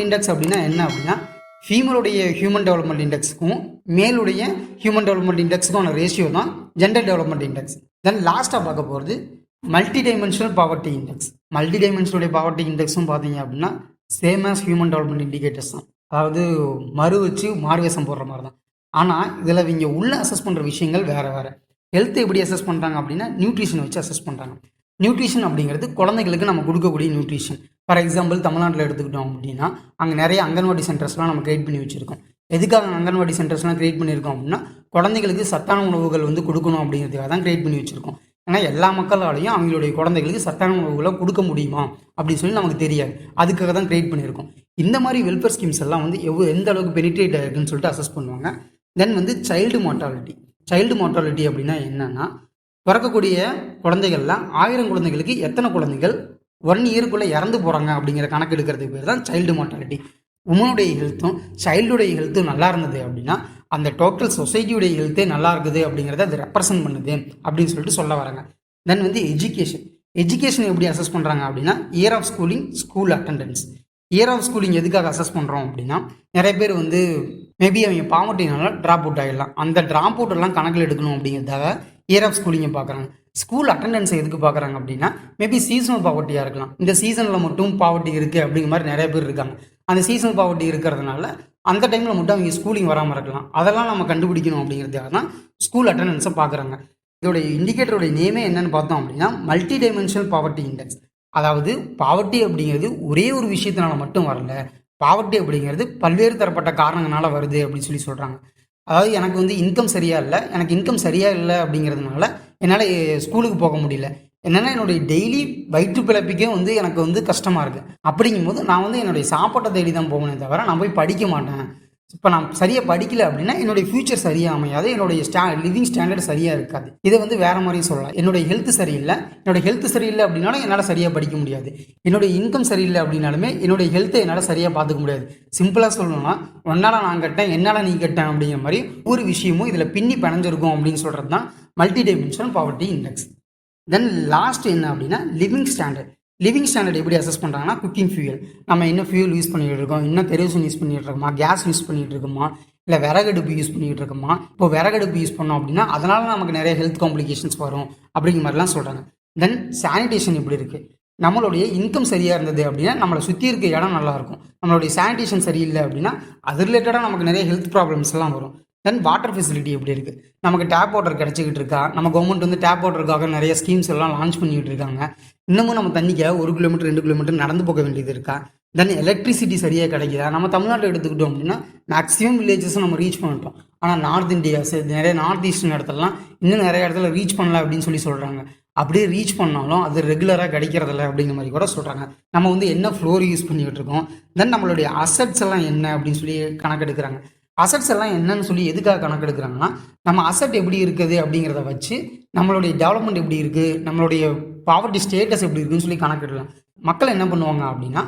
இண்டெக்ஸ் அப்படின்னா என்ன அப்படின்னா ஃபீமேலுடைய ஹியூமன் டெவலப்மெண்ட் இண்டெக்ஸுக்கும் மேலுடைய ஹியூமன் டெவலப்மெண்ட் இண்டெக்ஸுக்கான ரேஷியோ தான் ஜெண்டர் டெவலப்மெண்ட் இண்டெக்ஸ். தென் லாஸ்ட்டாக பார்க்க போகிறது multi dimensional poverty index. Multi டைமென்ஷனுடைய பாவர்ட்டி இண்டெக்ஸும் பார்த்தீங்க அப்படின்னா same as human development indicators தான். அதாவது மறு வச்சு மார்வேஷம் போடுற மாதிரி தான். ஆனால் இதில் இவங்க உள்ள அசஸ் பண்ணுற விஷயங்கள் வேறு. ஹெல்த் எப்படி அசஸ் பண்ணுறாங்க அப்படின்னா நியூட்ரிஷன் வச்சு அசஸ் பண்ணுறாங்க. நியூட்ரிஷன் அப்படிங்கிறது குழந்தைகளுக்கு நம்ம கொடுக்கக்கூடிய நியூட்ரிஷன். ஃபார் எக்ஸாம்பிள் தமிழ்நாட்டில் எடுத்துக்கிட்டோம் அப்படின்னா அங்கே நிறைய அங்கன்வாடி சென்டர்ஸ்லாம் நம்ம கிரியேட் பண்ணி வச்சுருக்கோம். எதுக்காக அங்கன்வாடி சென்டர்ஸ்லாம் கிரியேட் பண்ணியிருக்கோம் அப்படின்னா குழந்தைகளுக்கு சத்தான உணவுகள் வந்து கொடுக்கணும் அப்படிங்கிறதுக்காக தான் கிரியேட் பண்ணி வச்சுருக்கோம். ஏன்னா எல்லா மக்களாலையும் அவங்களுடைய குழந்தைகளுக்கு சத்தான உணவுகளை கொடுக்க முடியுமா அப்படின்னு சொல்லி நமக்கு தெரியாது. அதுக்காக தான் கிரியேட் பண்ணியிருக்கோம். இந்த மாதிரி வெல்ஃபேர் ஸ்கீம்ஸ் எல்லாம் வந்து எந்த அளவுக்கு பெனிட்ரேட் ஆகிருக்குன்னு சொல்லிட்டு அசஸ் பண்ணுவாங்க. தென் வந்து சைல்டு மார்டாலிட்டி அப்படின்னா என்னன்னா பிறக்கக்கூடிய குழந்தைகள்ல 1000 குழந்தைகளுக்கு எத்தனை குழந்தைகள் 1 இயருக்குள்ளே இறந்து போகிறாங்க அப்படிங்கிற கணக்கு எடுக்கிறதுக்கு பேர் தான் சைல்டு மார்டாலிட்டி. உமனுடைய ஹெல்த்தும் சைல்டுடைய ஹெல்த்தும் நல்லா இருந்தது அப்படின்னா அந்த டோட்டல் சொசைட்டியுடைய ஹெல்த்தே நல்லா இருக்குது அப்படிங்கிறத அது ரெப்ரசன்ட் பண்ணுது அப்படின்னு சொல்லிட்டு சொல்ல வராங்க. தென் வந்து எஜுகேஷன் எப்படி அசஸ் பண்ணுறாங்க அப்படின்னா year of schooling, school attendance. Year of schooling எதுக்காக அசஸ் பண்ணுறோம் அப்படின்னா நிறைய பேர் வந்து மேபி அவங்க பாவர்ட்டினால ட்ராப் அவுட் ஆகிடலாம். அந்த ட்ராப் அவுட் எல்லாம் கணக்கில் எடுக்கணும் அப்படிங்கிறதாக இயர் ஆஃப் ஸ்கூலிங்கை பார்க்குறாங்க. ஸ்கூல் அட்டெண்டன்ஸை எதுக்கு பார்க்குறாங்க அப்படின்னா மேபி சீசனல் பாவர்ட்டியாக இருக்கலாம். இந்த சீசனில் மட்டும் பாவர்ட்டி இருக்குது அப்படிங்கிற மாதிரி நிறைய பேர் இருக்காங்க. அந்த சீசனல் பாவர்ட்டி இருக்கிறதுனால அந்த டைமில் மட்டும் அவங்க ஸ்கூலிங் வராமல் இருக்கலாம். அதெல்லாம் நம்ம கண்டுபிடிக்கணும் அப்படிங்கிறதுக்காக தான் ஸ்கூல் அட்டெண்டன்ஸை பார்க்குறாங்க. இதோடைய இண்டிகேட்டருடைய நேமே என்னன்னு பார்த்தோம் அப்படின்னா மல்டி டைமென்ஷனல் பாவர்ட்டி இண்டெக்ஸ். அதாவது பாவர்ட்டி அப்படிங்கிறது ஒரே ஒரு விஷயத்தினால மட்டும் வரல, பாவர்ட்டி அப்படிங்கிறது பல்வேறு தரப்பட்ட காரணங்களால வருது அப்படின்னு சொல்லி சொல்கிறாங்க. அதாவது எனக்கு வந்து இன்கம் சரியாக இல்லை அப்படிங்கிறதுனால என்னால் ஸ்கூலுக்கு போக முடியல. என்னென்னா என்னுடைய டெய்லி வயிற்று பிழைப்புக்கே வந்து எனக்கு வந்து கஷ்டமாக இருக்குது. அப்படிங்கும்போது நான் வந்து என்னுடைய சாப்பாட்டை தேடி தான் போகணே தவிர நான் போய் படிக்க மாட்டேன். இப்போ நான் சரியாக படிக்கல அப்படின்னா என்னுடைய ஃபியூச்சர் சரியாக அமையாது, என்னுடைய லிவிங் ஸ்டாண்டர்ட் சரியாக இருக்காது. இதை வந்து வேறு மாதிரியும் சொல்லலாம். என்னுடைய ஹெல்த் சரியில்லை அப்படின்னாலும் என்னால் சரியாக படிக்க முடியாது. என்னுடைய இன்கம் சரியில்லை அப்படின்னாலுமே என்னுடைய ஹெல்த்தை என்னால் சரியாக பார்த்துக்க முடியாது. சிம்பிளாக சொல்லணும்னா ஒன்னால் நான் கட்டேன், என்னால் நீ கட்டேன் அப்படிங்கிற மாதிரி ஒரு விஷயமும் இதில் பின்னி பிணைஞ்சிருக்கும் அப்படின்னு சொல்கிறது தான் multi dimensional poverty index. Then last என்ன அப்படின்னா லிவிங் ஸ்டாண்டர்ட் எப்படி அசஸ் பண்ணுறாங்கன்னா குக்கிங் ஃபியூயல். நம்ம இன்னும் ஃபியூல் யூஸ் பண்ணிகிட்டு இருக்கோம், இன்னும் கெரோசின் யூஸ் பண்ணிகிட்டு இருக்கோமா, கேஸ் யூஸ் பண்ணிகிட்டு இருக்கோமா, இல்லை விறகடுப்பு யூஸ் பண்ணிகிட்டு இருக்கோமா. இப்போ விறகடுப்பு யூஸ் பண்ணோம் அப்படின்னா அதனால நமக்கு நிறைய ஹெல்த் காம்ப்ளிகேஷன்ஸ் வரும் அப்படிங்கிற மாதிரிலாம் சொல்கிறாங்க. தென் சானிடேஷன் எப்படி இருக்குது, நம்மளுடைய இன்கம் சரியாக இருந்தது அப்படின்னா நம்மளை சுற்றி இருக்க இடம் நல்லாயிருக்கும். நம்மளுடைய சானிடேஷன் சரியில்லை அப்படின்னா அது ரிலேட்டடாக நமக்கு நிறைய ஹெல்த் ப்ராப்ளம்ஸ் எல்லாம் வரும். தென் வாட்டர் ஃபெசிலிட்டி எப்படி இருக்குது, நமக்கு டேப் வாட்டர் கிடச்சிக்கிட்டு இருக்கா, நம்ம கவர்மெண்ட் வந்து டேப் வாட்டருக்காக நிறைய ஸ்கீம்ஸ் எல்லாம் லான்ச் பண்ணிக்கிட்டு இருக்காங்க. இன்னமும் நம்ம தண்ணிக்க 1 கிலோமீட்டர் 2 கிலோமீட்டர் நடந்து போக வேண்டியது இருக்கா. தென் எலக்ட்ரிசிட்டி சரியாக கிடைக்குதா. நம்ம தமிழ்நாட்டில் எடுத்துக்கிட்டோம் அப்படின்னா மேக்ஸிமம் வில்லேஜஸும் நம்ம ரீச் பண்ணிட்டோம். ஆனால் நார்த் இந்தியாஸ் நிறைய நார்த் ஈஸ்டர்ன் இடத்துலலாம் இன்னும் நிறைய இடத்துல ரீச் பண்ணல அப்படின்னு சொல்லி சொல்கிறாங்க. அப்படியே ரீச் பண்ணாலும் அது ரெகுலராக கிடைக்கிறதில்ல அப்படிங்கிற மாதிரி கூட சொல்கிறாங்க. நம்ம வந்து என்ன ஃப்ளோர் யூஸ் பண்ணிக்கிட்டு இருக்கோம், தென் நம்மளுடைய அசட்ஸ் எல்லாம் என்ன அப்படின்னு சொல்லி கணக்கெடுக்கிறாங்க. அசட்ஸ் எல்லாம் என்னன்னு சொல்லி எதுக்காக கணக்கெடுக்கிறாங்கன்னா நம்ம அசட் எப்படி இருக்குது அப்படிங்கிறத வச்சு நம்மளுடைய டெவலப்மெண்ட் எப்படி இருக்குது, நம்மளுடைய பாவர்ட்டி ஸ்டேட்டஸ் எப்படி இருக்குன்னு சொல்லி கணக்கிடலாம். மக்கள் என்ன பண்ணுவாங்க அப்படின்னா,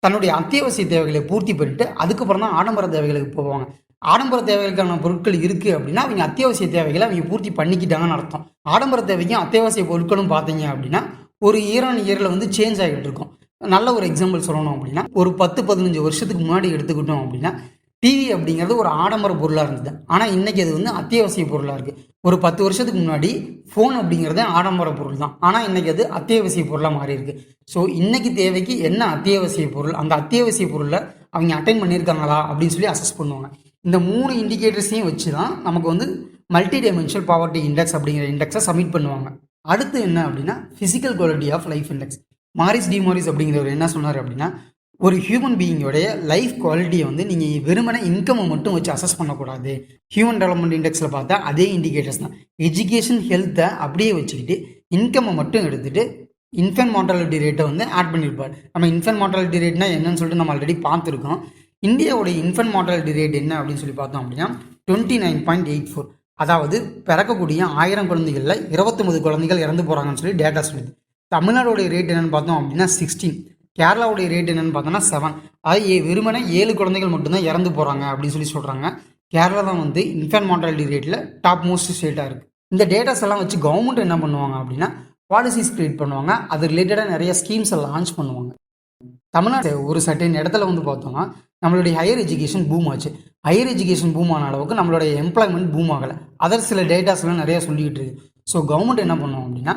தன்னுடைய அத்தியாவசிய தேவைகளை பூர்த்தி பண்ணிட்டு அதுக்கப்புறம் தான் ஆடம்பர தேவைகளுக்கு போவாங்க. ஆடம்பர தேவைகளுக்கான பொருட்கள் இருக்குது அப்படின்னா அவங்க அத்தியாவசிய தேவைகளை அவங்க பூர்த்தி பண்ணிக்கிட்டாங்கன்னு அர்த்தம். ஆடம்பர தேவைக்கும் அத்தியாவசிய பொருட்களும் பார்த்தீங்க அப்படின்னா ஒரு இயர் ஆன் இயரில் வந்து சேஞ்ச் ஆகிட்டு இருக்கும். நல்ல ஒரு எக்ஸாம்பிள் சொல்லணும் அப்படின்னா ஒரு 10-15 வருஷத்துக்கு முன்னாடி எடுத்துக்கிட்டோம் அப்படின்னா டிவி அப்படிங்கிறது ஒரு ஆடம்பர பொருளாக இருந்தது. ஆனால் இன்றைக்கி அது வந்து அத்தியாவசிய பொருளாக இருக்குது. ஒரு 10 வருஷத்துக்கு முன்னாடி ஃபோன் அப்படிங்கிறது ஆடம்பர பொருள் தான். ஆனால் இன்றைக்கி அது அத்தியாவசிய பொருளாக மாறி இருக்கு. ஸோ இன்றைக்கி தேவைக்கு என்ன அத்தியாவசிய பொருள், அந்த அத்தியாவசிய பொருளை அவங்க அட்டைன் பண்ணியிருக்காங்களா அப்படின்னு சொல்லி அசஸ் பண்ணுவாங்க. இந்த 3 இண்டிகேட்டர்ஸையும் வச்சு தான் நமக்கு வந்து மல்டி டைமென்ஷனல் பாவர்ட்டி இண்டெக்ஸ் அப்படிங்கிற இண்டெக்ஸை சப்மிட் பண்ணுவாங்க. அடுத்து என்ன அப்படின்னா physical quality of life index. Morris D Morris அப்படிங்கிறவர் என்ன சொன்னார் அப்படின்னா, ஒரு ஹியூமன் பீயிங்கோடைய லைஃப் குவாலிட்டியை வந்து நீங்கள் வெறுமனே இன்கம்மை மட்டும் வச்சு அசஸ் பண்ணக்கூடாது. ஹியூமன் டெவலப்மெண்ட் இண்டெக்ஸில் பார்த்தா அதே இண்டிகேட்டர்ஸ் தான். எஜுகேஷன், ஹெல்த்தை அப்படியே வச்சுக்கிட்டு இன்கம்மை மட்டும் எடுத்துகிட்டு இன்ஃபென்ட் மார்டாலிட்டி ரேட்டை வந்து ஆட் பண்ணியிருப்பார். நம்ம இன்ஃபென்ட் மார்டாலிட்டி ரேட்னா என்னன்னு சொல்லிட்டு நம்ம ஆல்ரெடி பார்த்துருக்கோம். இந்தியாவுடைய இன்ஃபென்ட் மார்டாலிட்டி ரேட் என்ன அப்படின்னு சொல்லி பார்த்தோம் அப்படின்னா 29.84. அதாவது பிறக்கக்கூடிய 1000 குழந்தைகளில் 29 குழந்தைகள் இறந்து போகிறாங்கன்னு சொல்லி டேட்டா சொல்லுது. தமிழ்நாடுடைய ரேட் என்னென்னு பார்த்தோம் அப்படின்னா 16. கேரளாவுடைய ரேட் என்னென்னு பார்த்தோம்னா 7. அது வெறுமனே 7 குழந்தைகள் மட்டும்தான் இறந்து போகிறாங்க அப்படின்னு சொல்லி சொல்கிறாங்க. கேரளா தான் வந்து இன்ஃபென்ட் மார்டாலிட்டி ரேட்டில் டாப் மோஸ்ட் ஸ்டேட்டாக இருக்குது. இந்த டேட்டாஸ் எல்லாம் வச்சு கவர்மெண்ட் என்ன பண்ணுவாங்க அப்படின்னா பாலிசிஸ் கிரியேட் பண்ணுவாங்க. அது ரிலேட்டடாக நிறைய ஸ்கீம்ஸை லான்ச் பண்ணுவாங்க. தமிழ்நாடு ஒரு சர்டன் இடத்துல வந்து பார்த்தோம்னா நம்மளுடைய ஹையர் எஜுகேஷன் பூம் ஆச்சு. ஹையர் எஜுகேஷன் பூம் ஆன அளவுக்கு நம்மளுடைய எம்ப்ளாய்மெண்ட் பூம் ஆகலை. அதர் சில டேட்டாஸ்லாம் நிறையா சொல்லிக்கிட்டு இருக்கு. ஸோ கவர்மெண்ட் என்ன பண்ணுவோம் அப்படின்னா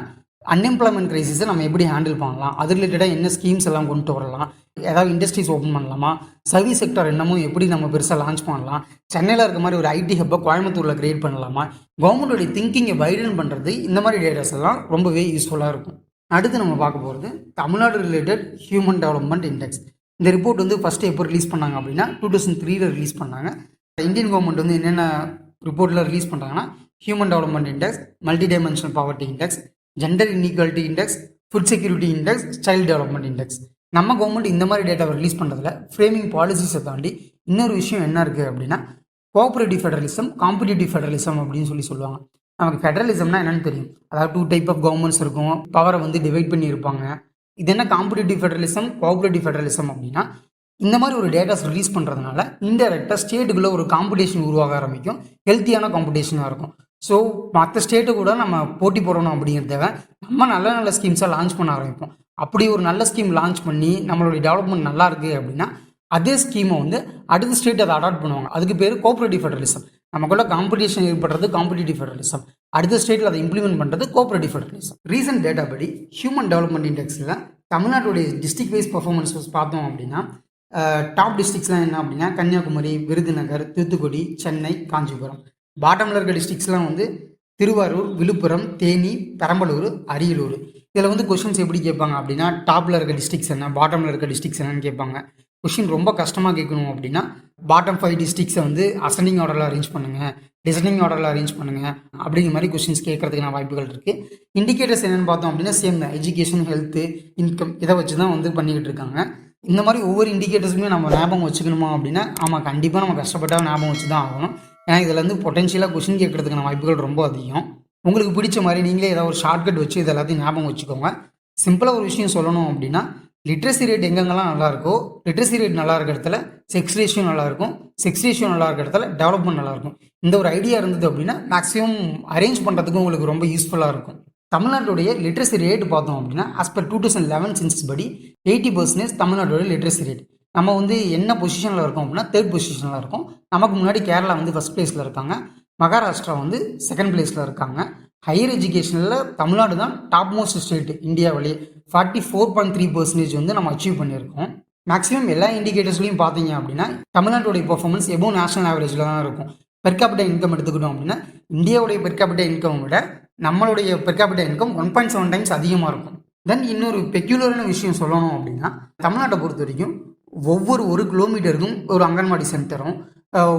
அன்எம்ப்ளாய்மெண்ட் கிரைசிஸை நம்ம எப்படி ஹேண்டில் பண்ணலாம், அது ரிலேட்டடாக என்ன ஸ்கீம்ஸ் எல்லாம் கொண்டு வரலாம், ஏதாவது இண்டஸ்ட்ரீஸ் ஓப்பன் பண்ணலாமா, சர்வீஸ் செக்டர் என்னமோ எப்படி நம்ம பெருசாக லான்ச் பண்ணலாம், சென்னையில் இருக்க மாதிரி ஒரு ஐடி ஹப்பை கோயம்புத்தூரில் கிரியேட் பண்ணலாமா, கவர்மெண்டோடைய திங்கிங்கை வைடன் பண்ணுறது, இந்த மாதிரி டேட்டாஸ் எல்லாம் ரொம்பவே யூஸ்ஃபுல்லாக இருக்கும். அடுத்து நம்ம பார்க்க போகிறது Tamil Nadu related human development index. இந்த ரிப்போர்ட் வந்து ஃபஸ்ட்டு எப்போ ரிலீஸ் பண்ணாங்க அப்படின்னா 2003 ரிலீஸ் பண்ணாங்க. இந்தியன் கவர்மெண்ட் வந்து என்னென்ன ரிப்போர்ட்டில் ரிலீஸ் பண்ணுறாங்கன்னா human development index, multi dimensional poverty index, gender inequality index, food security index, child development index. நம்ம கவர்மெண்ட் இந்த மாதிரி டேட்டாவை ரிலீஸ் பண்ணுறதுல ஃப்ரேமிங் பாலிசிஸை தாண்டி இன்னொரு விஷயம் என்ன இருக்குது அப்படின்னா கோஆப்ரேட்டிவ் ஃபெடரலிசம், காம்படிட்டிவ் ஃபெடரலிசம் அப்படின்னு சொல்லுவாங்க. நமக்கு ஃபெடரலிசம்னா என்னென்னு தெரியும். அதாவது 2 டைப் ஆஃப் கவர்மெண்ட்ஸ் இருக்கும், பவரை வந்து டிவைட் பண்ணியிருப்பாங்க. இது என்ன காம்படிட்டிவ் ஃபெடரலிசம், கோஆப்ரேட்டிவ் ஃபெடரலிசம் அப்படின்னா இந்த மாதிரி ஒரு டேட்டாஸ் ரிலீஸ் பண்ணுறதுனால இன்டெரக்டாக ஸ்டேட்டுக்குள்ளே ஒரு காம்படிஷன் உருவாக ஆரம்பிக்கும். ஹெல்த்தியான காம்படிஷனாக இருக்கும். ஸோ மற்ற ஸ்டேட்டு கூட நம்ம போட்டி போடணும் அப்படிங்கிறத நம்ம நல்ல நல்ல ஸ்கீம்ஸை லான்ச் பண்ண ஆரம்பிப்போம். அப்படி ஒரு நல்ல ஸ்கீம் லான்ச் பண்ணி நம்மளுடைய டெவலப்மெண்ட் நல்லா இருக்குது அப்படின்னா அதே ஸ்கீமை வந்து அடுத்த ஸ்டேட் அதை அடாப்ட் பண்ணுவாங்க. அதுக்கு பேர் கோஆப்ரேட்டிவ் ஃபெடரலிசம். நமக்குள்ள காம்படிஷன் ஏற்படுறது காம்படிட்டிவ் ஃபெடரலிசம், அடுத்த ஸ்டேட்டில் அதை இம்ப்ளிமெண்ட் பண்ணுறது கோஆப்ரேட்டிவ் ஃபெடரலிசம். ரீசன்ட் டேட்டா படி ஹியூமன் டெவலப்மெண்ட் இண்டெக்ஸில் தமிழ்நாட்டுடைய டிஸ்ட்ரிக்ட் வைஸ் பர்ஃபார்மன்ஸ் பார்த்தோம் அப்படின்னா டாப் டிஸ்ட்ரிக்ஸ்லாம் என்ன அப்படின்னா கன்னியாகுமரி, விருதுநகர், தூத்துக்குடி, சென்னை, காஞ்சிபுரம். பாட்டமில் இருக்க டிஸ்ட்ரிக்ஸ்லாம் வந்து திருவாரூர், விழுப்புரம், தேனி, பெரம்பலூர், அரியலூர். இதில் வந்து கொஷின்ஸ் எப்படி கேட்பாங்க அப்படின்னா டாப்பில் இருக்க டிஸ்ட்ரிக்ஸ் என்ன, பாட்டமில் இருக்க டிஸ்ட்ரிக்ஸ் என்னன்னு கேட்பாங்க. கொஷின் ரொம்ப கஷ்டமாக கேட்கணும் அப்படின்னா பாட்டம் 5 டிஸ்ட்ரிக்ஸை வந்து அசெண்டிங் ஆர்டரில் அரேஞ்ச் பண்ணுங்கள், டிசெண்டிங் ஆர்டரில் அரேஞ்ச் பண்ணுங்கள் அப்படிங்கிற மாதிரி கொஷின்ஸ் கேட்கறதுக்கான வாய்ப்புகள் இருக்குது. இண்டிகேட்டர்ஸ் என்னென்னு பார்த்தோம் அப்படின்னா சேம் தான், எஜுகேஷன், ஹெல்த்து, இன்கம், இதை வச்சு தான் வந்து பண்ணிக்கிட்டு இருக்காங்க. இந்த மாதிரி ஒவ்வொரு இண்டிகேட்டர்ஸுமே நம்ம ஞாபகம் வச்சுக்கணுமா அப்படின்னா ஆமாம், கண்டிப்பாக நம்ம கஷ்டப்பட்டால் ஞாபகம் வச்சு தான் ஆகணும். ஏன்னா இதில் வந்து பொட்டன்ஷியலாக கொஷின் கேட்கறதுக்கான வாய்ப்புகள் ரொம்ப அதிகம். உங்களுக்கு பிடிச்ச மாதிரி நீங்களே ஏதாவது ஒரு ஷார்ட்கட் வச்சு இது எல்லாத்தையும் ஞாபகம் வச்சுக்கோங்க. சிம்பிளாக ஒரு விஷயம் சொல்லணும் அப்படின்னா லிட்ரஸி ரேட் எங்கெங்கெல்லாம் நல்லாயிருக்கோ, லிட்ரஸி ரேட் நல்லா இருக்க இடத்துல செக்ஸ் ரேஷியோ நல்லாயிருக்கும், செக்ஸ் ரேஷியோ நல்லா இருக்க இடத்துல டெவலப்மெண்ட் நல்லாயிருக்கும். இந்த ஒரு ஐடியா இருந்தது அப்படின்னா மேக்ஸிமம் அரேஞ்ச் பண்ணுறதுக்கு உங்களுக்கு ரொம்ப யூஸ்ஃபுல்லாக இருக்கும். தமிழ்நாட்டுடைய லிட்ரஸி ரேட் பார்த்தோம் அப்படின்னா ஆஸ் பர் 2011 சென்சஸ் படி 80% தமிழ்நாட்டுடைய லிட்ரஸி ரேட். நம்ம வந்து என்ன பொசிஷனில் இருக்கோம் அப்படின்னா 3rd பொசிஷனில் இருக்கும். நமக்கு முன்னாடி கேரளா வந்து ஃபஸ்ட் பிளேஸில் இருக்காங்க, மகாராஷ்டிரா வந்து 2nd பிளேஸில் இருக்காங்க. ஹையர் எஜுகேஷனில் தமிழ்நாடு தான் டாப் மோஸ்ட் ஸ்டேட் இந்தியாவிலேயே. 44.3% வந்து நம்ம அச்சீவ் பண்ணியிருக்கோம். மேக்ஸிமம் எல்லா இண்டிகேட்டர்ஸ்லையும் பார்த்தீங்க அப்படின்னா தமிழ்நாட்டுடைய பர்ஃபார்மன்ஸ் எபோவ் நேஷனல் ஆவரேஜில் தான் இருக்கும். பெர் கேபிட்டா இன்கம் எடுத்துக்கிட்டோம் அப்படின்னா இந்தியாவுடைய பெர் கேபிட்டா இன்கம் விட நம்மளுடைய பெர் கேபிட்டா இன்கம் 1.7 டைம்ஸ் அதிகமாக இருக்கும். தென் இன்னொரு பெக்யூலரான விஷயம் சொல்லணும் அப்படின்னா தமிழ்நாட்டை பொறுத்த வரைக்கும் ஒவ்வொரு 1 கிலோமீட்டருக்கும் ஒரு அங்கன்வாடி சென்டரும்,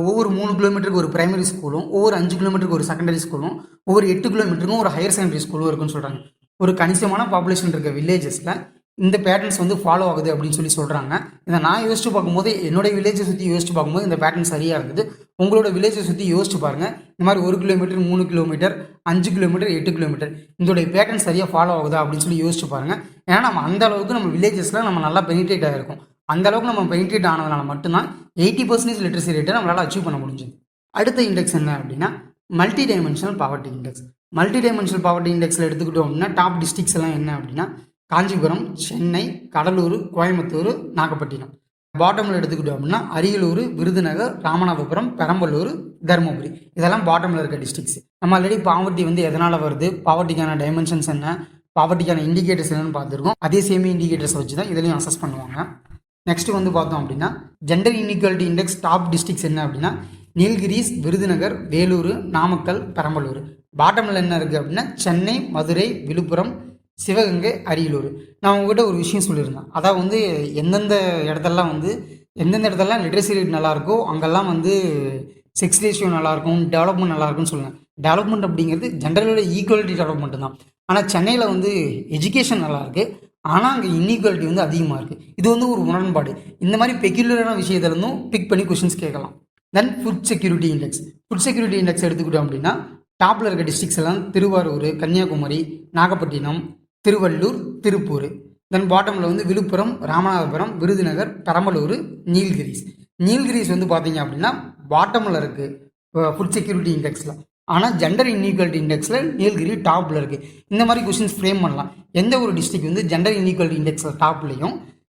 ஒவ்வொரு 3 கிலோமீட்டருக்கு ஒரு பிரைமரி ஸ்கூலும், ஒவ்வொரு 5 கிலோமீட்டருக்கு ஒரு செகண்டரி ஸ்கூலும், ஒவ்வொரு 8 கிலோமீட்டருக்கும் ஒரு ஹையர் செகண்டரி ஸ்கூலும் இருக்குன்னு சொல்கிறாங்க. ஒரு கணிசமான பாப்புலேஷன் இருக்க வில்லேஜஸில் இந்த பேட்டர்ன்ஸ் வந்து ஃபாலோ ஆகுது அப்படின்னு சொல்லி சொல்கிறாங்க. இதை நான் யோசிச்சு பார்க்கும்போது என்னோடய வில்லேஜை சுற்றி யோசிச்சு பார்க்கும்போது இந்த பேட்டர்ன் சரியாக இருந்தது. உங்களோட வில்லேஜை சுற்றி யோசிச்சு பாருங்கள். இந்த மாதிரி 1 கிலோமீட்டர் 3 கிலோமீட்டர் 5 கிலோமீட்டர் 8 கிலோமீட்டர் இதோடைய பேட்டர்ன் சரியாக ஃபாலோ ஆகுதா அப்படின்னு சொல்லி யோசிச்சு பாருங்கள். ஏன்னா நம்ம அந்த அளவுக்கு நம்ம வில்லேஜஸில் நம்ம நல்லா பெனிட்ரேட் ஆகிருக்கும். அந்த அளவுக்கு நம்ம பெனிட்ரேட் ஆனதுனால மட்டும்தான் 80% லிட்ரஸி ரேட்டை நம்மளால் அச்சீவ் பண்ண முடிஞ்சுது. அடுத்த இண்டெக்ஸ் என்ன அப்படின்னா multi dimensional poverty index. Multi dimensional poverty இண்டெக்ஸில் எடுத்துக்கிட்டோம் அப்படின்னா டாப் டிஸ்ட்ரிக்ஸ் எல்லாம் என்ன அப்படின்னா காஞ்சிபுரம், சென்னை, கடலூர், கோயம்புத்தூர், நாகப்பட்டினம். பாட்டமில் எடுத்துக்கிட்டோம் அப்படின்னா அரியலூர், விருதுநகர், ராமநாதபுரம், பெரம்பலூர், தருமபுரி. இதெல்லாம் பாட்டமில் இருக்க டிஸ்ட்ரிக்ஸ். நம்ம ஆல்ரெடி பாவர்ட்டி வந்து எதனால் வருது, பாவர்ட்டிக்கான டைமென்ஷன்ஸ் என்ன, பாவர்ட்டிக்கான இண்டிகேட்டர்ஸ் என்னன்னு பார்த்துருக்கோம். அதே சேம் இண்டிகேட்டர்ஸ் வச்சு தான் இதுலையும் அசஸ் பண்ணுவாங்க. நெக்ஸ்ட் வந்து பார்த்தோம் அப்படின்னா gender inequality index top districts என்ன அப்படின்னா நீலகிரிஸ், விருதுநகர், வேலூர், நாமக்கல், பெரம்பலூர். பாட்டமில் என்ன இருக்குது அப்படின்னா சென்னை, மதுரை, விழுப்புரம், சிவகங்கை, அரியலூர். நான் உங்ககிட்ட ஒரு விஷயம் சொல்லியிருந்தேன். அதாவது வந்து எந்தெந்த இடத்துலலாம் லிட்ரஸி ரேட் நல்லாயிருக்கோ அங்கெல்லாம் வந்து செக்ஸ் ரேஷியோ நல்லாயிருக்கும், டெவலப்மெண்ட் நல்லாயிருக்கும்னு சொல்லுவேன். டெவலப்மெண்ட் அப்படிங்கிறது ஜென்ரலோட ஈக்குவாலிட்டி டெவலப்மெண்ட் தான். ஆனால் சென்னையில் வந்து எஜுகேஷன் நல்லாயிருக்கு, ஆனால் அங்கே இன்இக்வாலிட்டி வந்து அதிகமாக இருக்குது. இது வந்து ஒரு முரண்பாடு. இந்த மாதிரி பெக்யூலரான விஷயத்துலேருந்தும் பிக் பண்ணி கொஷின்ஸ் கேட்கலாம். Then food security index. Food security index எடுத்துக்கிட்டோம் அப்படின்னா டாப்பில் இருக்க டிஸ்ட்ரிக்ஸ் எல்லாம் திருவாரூர், கன்னியாகுமரி, நாகப்பட்டினம், திருவள்ளூர், திருப்பூர். தென் பாட்டமில் வந்து விழுப்புரம், ராமநாதபுரம், விருதுநகர், பெரம்பலூர், நீலகிரிஸ். நீலகிரிஸ் வந்து பார்த்தீங்க அப்படின்னா பாட்டமில் இருக்குது ஃபுட் செக்யூரிட்டி இண்டெக்ஸில். ஆனால் ஜெண்டர் இன்இக்வாலிட்டி இண்டெக்ஸில் நீலகிரி டாப்பில் இருக்குது. இந்த மாதிரி கொஷின்ஸ் ஃப்ரேம் பண்ணலாம். எந்த ஒரு டிஸ்ட்ரிக்ட் வந்து ஜெண்டர் இன்இக்வாலிட்டி இண்டெக்ஸில் டாப்லையும்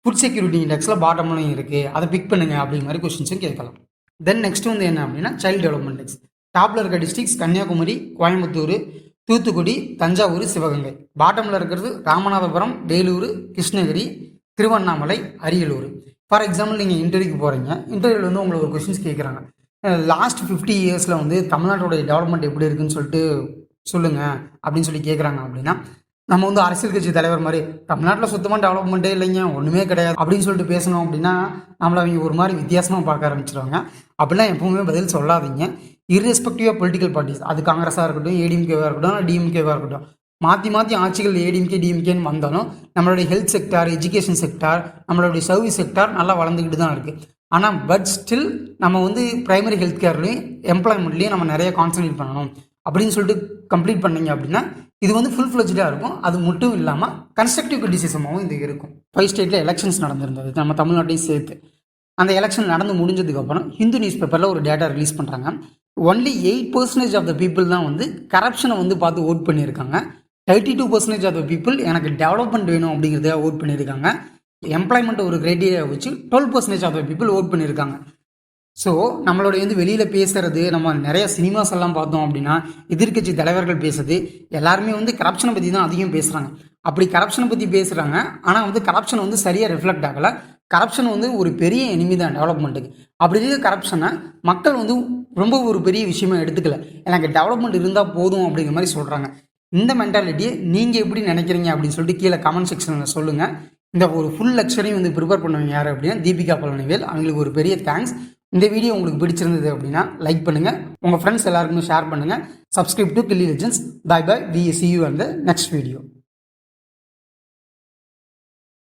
ஃபுட் செக்யூரிட்டி இண்டெக்ஸில் பாட்டம்லையும் இருக்குது, அதை பிக் பண்ணுங்க அப்படிங்கிற மாதிரி கொஷின்ஸும் கேட்கலாம். தென் நெக்ஸ்ட் வந்து என்ன அப்படின்னா சைல்டு டெவலப்மெண்ட் இண்டெக்ஸ். டாப்பில் இருக்க டிஸ்ட்ரிக்ஸ் கன்னியாகுமரி, கோயம்புத்தூர், தூத்துக்குடி, தஞ்சாவூர், சிவகங்கை. பாட்டமில் இருக்கிறது ராமநாதபுரம், வேலூர், கிருஷ்ணகிரி, திருவண்ணாமலை, அரியலூர். ஃபார் எக்ஸாம்பிள் நீங்கள் இன்டர்வியூக்கு போகிறீங்க. இன்டர்வியூவில் வந்து உங்களுக்கு ஒரு கொஷின்ஸ் கேட்குறாங்க. லாஸ்ட் 50 இயர்ஸில் வந்து தமிழ்நாட்டோட டெவலப்மெண்ட் எப்படி இருக்குன்னு சொல்லிட்டு சொல்லுங்கள் அப்படின்னு சொல்லி கேட்குறாங்க. அப்படின்னா நம்ம வந்து அரசியல் கட்சி தலைவர் மாதிரி தமிழ்நாட்டில் சுத்தமாக டெவலப்மெண்ட்டே இல்லைங்க, ஒன்றுமே கிடையாது அப்படின்னு சொல்லிட்டு பேசணும் அப்படின்னா நம்மளை அவங்க ஒரு மாதிரி வித்தியாசமாக பார்க்க ஆரம்பிச்சிருவாங்க. அப்படிலாம் எப்பவுமே பதில் சொல்லாதீங்க. இர்ரெஸ்பெக்டிவ் ஆஃப் பொலிட்டிக்கல் பார்ட்டிஸ், அது காங்கிரஸாக இருக்கட்டும், ஏடிஎம்கேவாக இருக்கட்டும், டிஎம்கேவாக இருக்கட்டும், மாற்றி ஆட்சிகள் ஏடிஎம்கே டிஎம்கேன்னு வந்தாலும் நம்மளுடைய ஹெல்த் செக்டார், எஜுகேஷன் செக்டார், நம்மளுடைய சர்வீஸ் செக்டார் நல்லா வளர்ந்துக்கிட்டு தான் இருக்குது. ஆனால் பட் ஸ்டில் நம்ம வந்து ப்ரைமரி ஹெல்த் கேர்லையும் எம்ப்ளாய்மெண்ட்லேயும் நம்ம நிறைய கான்சன்ட்ரேட் பண்ணணும் அப்படின்னு சொல்லிட்டு கம்ப்ளீட் பண்ணீங்க அப்படின்னா இது வந்து ஃபுல் ஃப்ளெஜ்டாக இருக்கும். அது மட்டும் இல்லாமல் கன்ஸ்ட்ரக்டிவ் கிரிட்டிசிசமாகவும் இது இருக்கும். 5 ஸ்டேட்டில் எலெக்ஷன்ஸ் நடந்திருந்தது, நம்ம தமிழ்நாட்டையும் சேர்த்து. அந்த எலெக்ஷன் நடந்து முடிஞ்சதுக்கப்புறம் ஹிந்து நியூஸ் பேப்பரில் ஒரு டேட்டா ரிலீஸ் பண்ணுறாங்க. ஒன்லி 8% ஆஃப் த பீப்புள் தான் வந்து கரப்ஷனை வந்து பார்த்து ஓட் பண்ணியிருக்காங்க. 32% ஆஃப் த பீப்புள் எனக்கு டெவலப்மெண்ட் வேணும் அப்படிங்கிறத ஓட் பண்ணியிருக்காங்க. எம்ப்ளாய்மெண்ட் ஒரு கிரைட்டீரியா வச்சு 12% ஆஃப் த பீப்புள் ஓட் பண்ணியிருக்காங்க. ஸோ நம்மளுடைய வந்து வெளியில் பேசுகிறது, நம்ம நிறைய சினிமாஸ் எல்லாம் பார்த்தோம் அப்படின்னா எதிர்கட்சி தலைவர்கள் பேசுறது எல்லாருமே வந்து கரப்ஷனை பற்றி தான் அதிகம் பேசுகிறாங்க. அப்படி கரப்ஷனை பற்றி பேசுகிறாங்க, ஆனால் வந்து கரப்ஷன் வந்து சரியாக ரிஃப்ளெக்ட் ஆகலை. கரப்ஷன் வந்து ஒரு பெரிய எனிமி தான் டெவலப்மெண்ட்டுக்கு. அப்படி இருக்க கரப்ஷனை மக்கள் வந்து ரொம்ப ஒரு பெரிய விஷயமா எடுத்துக்கல. எனக்கு டெவலப்மெண்ட் இருந்தால் போதும் அப்படிங்கிற மாதிரி சொல்கிறாங்க. இந்த மென்டாலிட்டியை நீங்கள் எப்படி நினைக்கிறீங்க அப்படின்னு சொல்லிட்டு கீழே கமெண்ட் செக்ஷனில் சொல்லுங்கள். இந்த ஒரு ஃபுல் லெக்சரையும் வந்து ப்ரிப்பேர் பண்ணுவீங்க யார் அப்படின்னா தீபிகா பழனிவேல். அவங்களுக்கு ஒரு பெரிய தேங்க்ஸ். இந்த வீடியோ உங்களுக்கு பிடிச்சிருந்தது அப்படின்னா லைக் பண்ணுங்கள், உங்கள் ஃப்ரெண்ட்ஸ் எல்லாருக்குமே ஷேர் பண்ணுங்கள். Subscribe to Gilli legends. Bye bye. We see you in the next video.